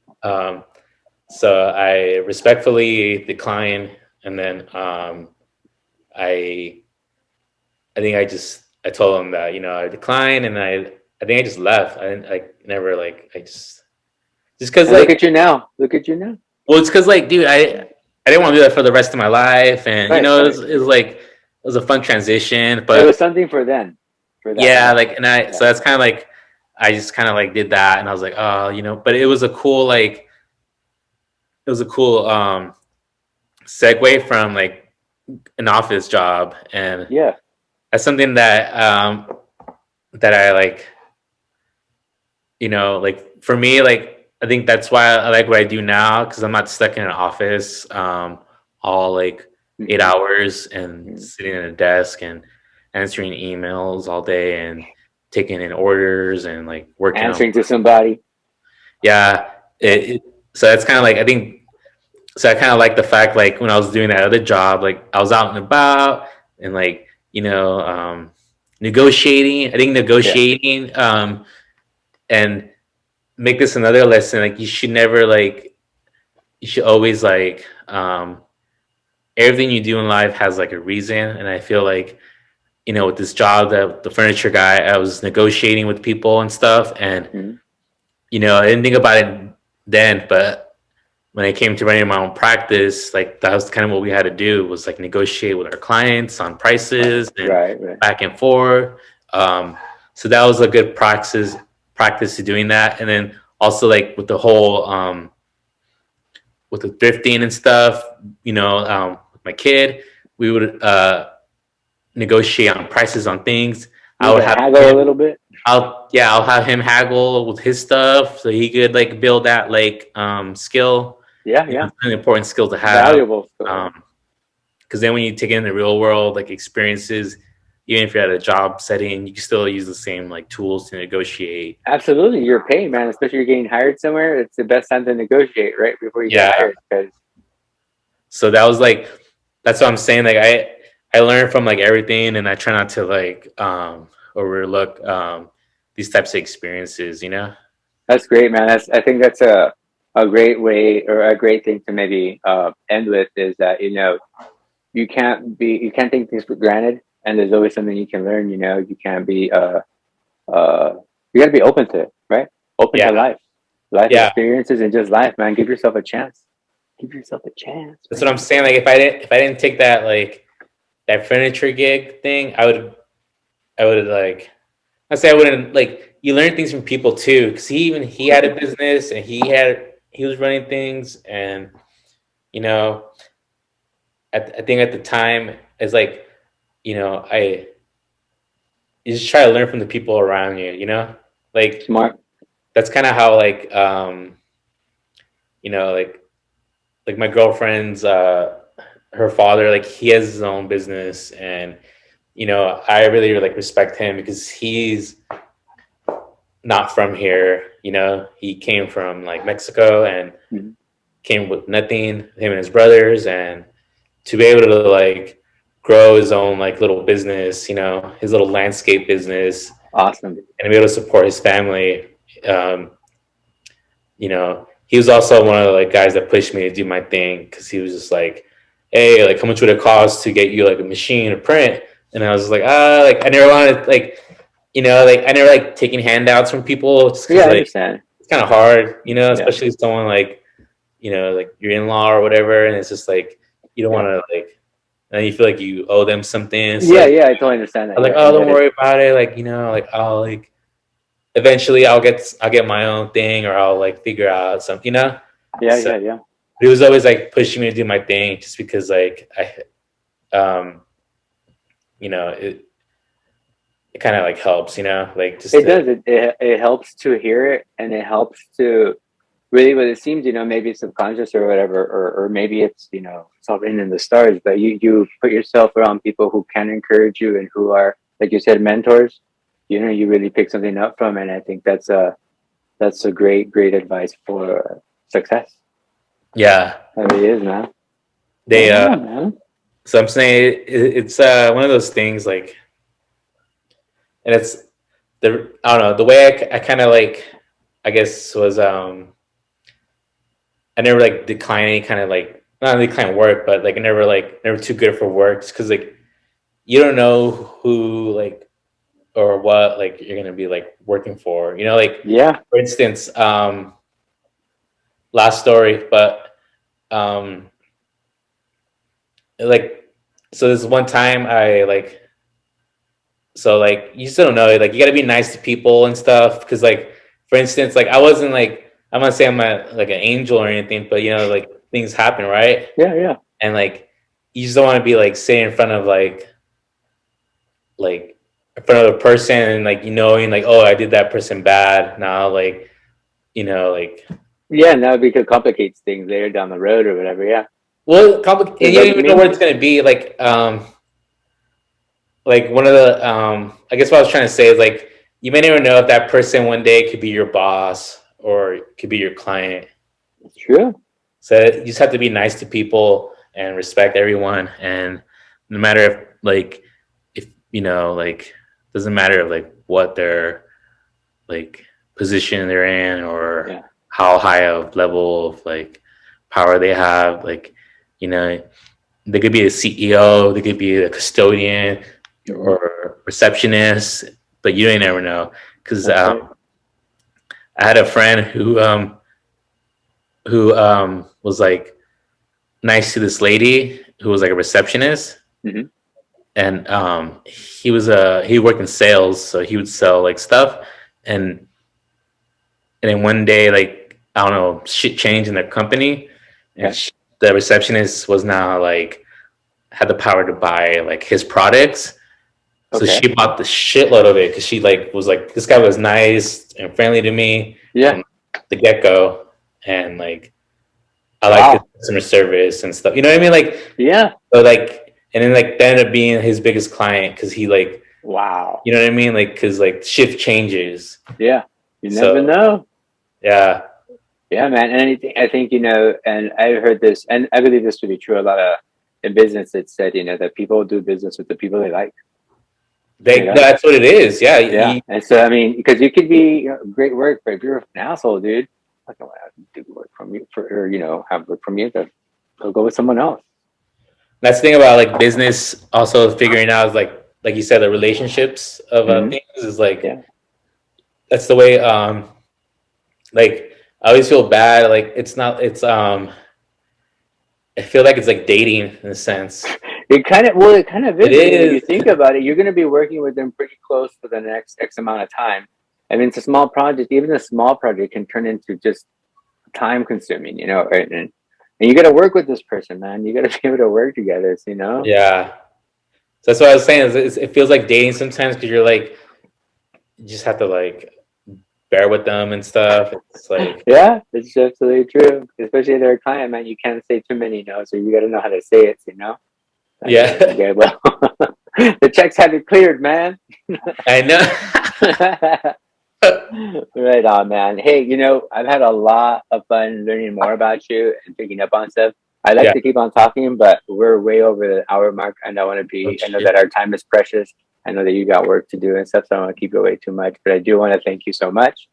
So I respectfully declined, and then I think I told him that I declined, and I think I just left. I never like just because like look at you now. Well, it's because like, dude, I didn't want to do that for the rest of my life, and right, it was like, it was a fun transition, but it was something for then. For that, yeah, like, and so that's kind of like, I just kind of like did that, and I was like, oh, but it was a cool like, segue from like an office job, and yeah, that's something that I like, like for me, like I think that's why I like what I do now, because I'm not stuck in an office all like 8 hours and sitting at a desk and answering emails all day and taking in orders and like working answering to somebody. Yeah, so that's kind of like, I think, so I kind of like the fact, like when I was doing that other job, like I was out and about and like, negotiating. I think negotiating and make this another lesson. Like you should never like, you should always like, everything you do in life has like a reason. And I feel like, with this job, the furniture guy, I was negotiating with people and stuff. And, I didn't think about it then, but when I came to running my own practice, like that was kind of what we had to do, was like negotiate with our clients on prices and back and forth. So that was a good practice to doing that. And then also like with the whole with the thrifting and stuff, with my kid, we would negotiate on prices on things. I would Okay, have haggle a him. little bit. I'll have him haggle with his stuff so he could like build that like skill. Yeah, It's yeah. an important skill to have. Valuable skill. Because then when you take it in the real world, like experiences, even if you're at a job setting, you can still use the same like tools to negotiate. Absolutely, you're paying, man. Especially you're getting hired somewhere. It's the best time to negotiate right before you get Yeah. hired. Because So that was like, that's what I'm saying. Like I learned from like everything, and I try not to like overlook these types of experiences. that's great, man. I think that's a great way or a great thing to maybe end with is that you can't take things for granted, and there's always something you can learn. You can't be you got to be open to it, right? Open to Yeah. life Yeah. experiences, and just life, man. Give yourself a chance. Give yourself a chance. That's what I'm saying. Like if I didn't take that furniture gig thing, I would like, I say I wouldn't like, you learn things from people too. Cause he had a business and he was running things, and you know, I think at the time it's like, I you just try to learn from the people around like Smart. that's kind of how like, like my girlfriend's, her father, like he has his own business, and I really like respect him because he's not from here. He came from like Mexico and Mhm. came with nothing, him and his brothers, and to be able to like grow his own like little business, his little landscape business, Awesome. and be able to support his family. um he was also one of the like guys that pushed me to do my thing, because he was just like, hey, like how much would it cost to get you like a machine to print? And I was like, like I never wanted like, like I never like taking handouts from people, just because Yeah, I like understand. it's kind of hard, Yeah. especially someone like, like your in-law or whatever, and it's just like you don't Yeah. want to like, and then you feel like you owe them something. So Yeah, like, yeah, I totally understand I that. was like, Yeah, I oh, don't get it. worry about it. Like, like I'll like eventually I'll get my own thing, or I'll like figure out something, Yeah, So yeah, yeah. he was always like pushing me to do my thing, just because like it kind of like helps, like just It to, does. It helps to hear it, and it helps to really what it seems. Maybe it's subconscious or whatever, or maybe it's all written in the stars. But you put yourself around people who can encourage you and who are, like you said, mentors. You really pick something up from, and I think that's a great advice for success. yeah. That really is, man. They Yeah, man. So I'm saying it's one of those things like, and it's I don't know, the way I kind of like, I guess was I never like decline any kind of like, not decline work, but like I never too good for work, because like you don't know who like or what like you're gonna be like working for, like Yeah. for instance, last story, but um like, so this one time I like, so like you still don't know, like you got to be nice to people and stuff, because like for instance, like I wasn't like, I'm not saying I'm like an angel or anything, but like things happen, right? Yeah, yeah. And like you just don't want to be like sitting in front of like in front of a person, and like knowing like, oh, I did that person bad now, like like, Yeah, now because complicates things later down the road or whatever. Yeah. well, It and you don't doesn't even know mean where it's gonna be, like one of the I guess what I was trying to say is like, you may never know if that person one day could be your boss or could be your client. it's true. So you just have to be nice to people and respect everyone, and no matter if like, if like, doesn't matter of like what their like position they're in, or Yeah. how high of level of like power they have, like they could be a CEO, they could be a custodian or receptionist, but you ain't never know, because Right. I had a friend who was like nice to this lady who was like a receptionist. Mm-hmm. And he worked in sales, so he would sell like stuff, and then one day, like I don't know, shit changed in their company, and Okay. the receptionist was now like had the power to buy like his products. So Okay. she bought the shitload of it because she like was like, this guy was nice and friendly to me Yeah. from the get go, and like I like his Wow. customer service and stuff. You know what I mean? Like, Yeah. so like, and then like that ended up being his biggest client because he like, Wow. you know what I mean? Like, because like shift changes. Yeah. You never So know. yeah, Yeah, man. And I think, and I heard this, and I believe this to be true. A lot of in business, it said, that people do business with the people they like. that's what it is. Yeah, Yeah. And so, I mean, because you could be great work, but if you're an asshole, dude, I don't want to do work from you have work from you, then they'll go with someone else. that's the thing about like business. Also figuring out is like you said, the relationships of things is like Yeah. that's the way. Like I always feel bad. Like it's not. It's I feel like it's like dating in a sense. It kind of It is. I mean, when you is. think about it, you're going to be working with them pretty close for the next X amount of time. I mean, it's a small project. Even a small project can turn into just time consuming, and you got to work with this person, man. You got to be able to work together, Yeah. So that's what I was saying. It feels like dating sometimes because you're like, you just have to like bear with them and stuff. It's like, Yeah, it's absolutely true. Especially if they're a client, man. You can't say too many no, so you got to know how to say it, yeah, Okay, well, the checks have it cleared, man. I know. Right on, man. Hey, I've had a lot of fun learning more about you and picking up on stuff. I like Yeah. to keep on talking, but we're way over the hour mark, and I know that our time is precious. I know that you got work to do and stuff, so I don't want to keep you away too much. But I do want to thank you so much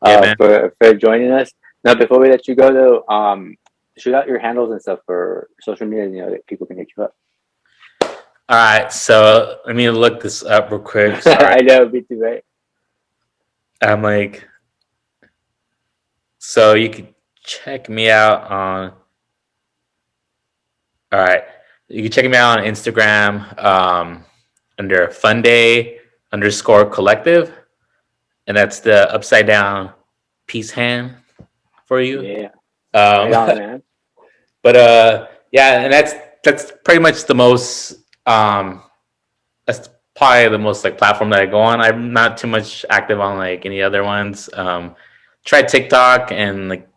Yeah, man. for joining us. Now, before we let you go, though, shoot out your handles and stuff for social media, that people can hit you up. All right, so let me look this up real quick. I know, me too, right? I'm like, so you can check me out on. All right, you can check me out on Instagram under Funday_collective, and that's the upside down peace hand for you. Yeah, right on, man. But yeah, and that's pretty much the most that's probably the most like platform that I go on. I'm not too much active on like any other ones. Try TikTok and like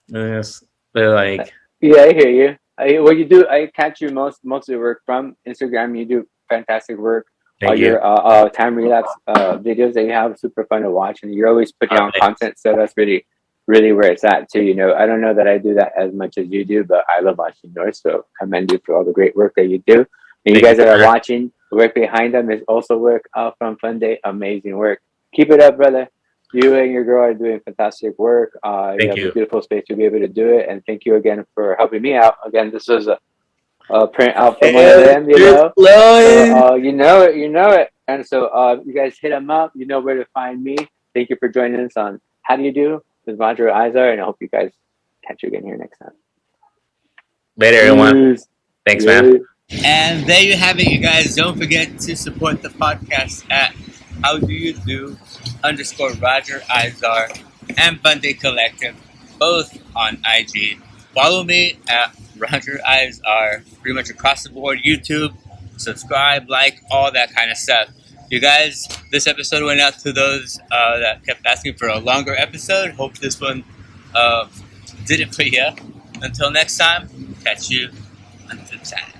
they're like, yeah, I hear you. What you do, I catch you most of your work from Instagram. You do fantastic work. All thank you. your time relapse videos that you have, super fun to watch, and you're always putting on content. So that's really, really where it's at too. I don't know that I do that as much as you do, but I love watching yours. So commend you for all the great work that you do. And you guys that are watching, the work behind them is also work from Funday. Amazing work. Keep it up, brother. You and your girl are doing fantastic work. You have a beautiful space to be able to do it. And thank you again for helping me out. Again, this was a print out from one of them, So, you know it. And so you guys hit them up. You know where to find me. Thank you for joining us on How Do You Do with Roger Izar. And I hope you guys catch you again here next time. Later, everyone. Thanks, man. And there you have it, you guys. Don't forget to support the podcast at How Do You Do _Roger Izar and Funday Collective, both on IG. Follow me at Roger Izar, pretty much across the board, YouTube, subscribe, like, all that kind of stuff. You guys, this episode went out to those that kept asking for a longer episode. Hope this one did it for you. Until next time, catch you on the flip side.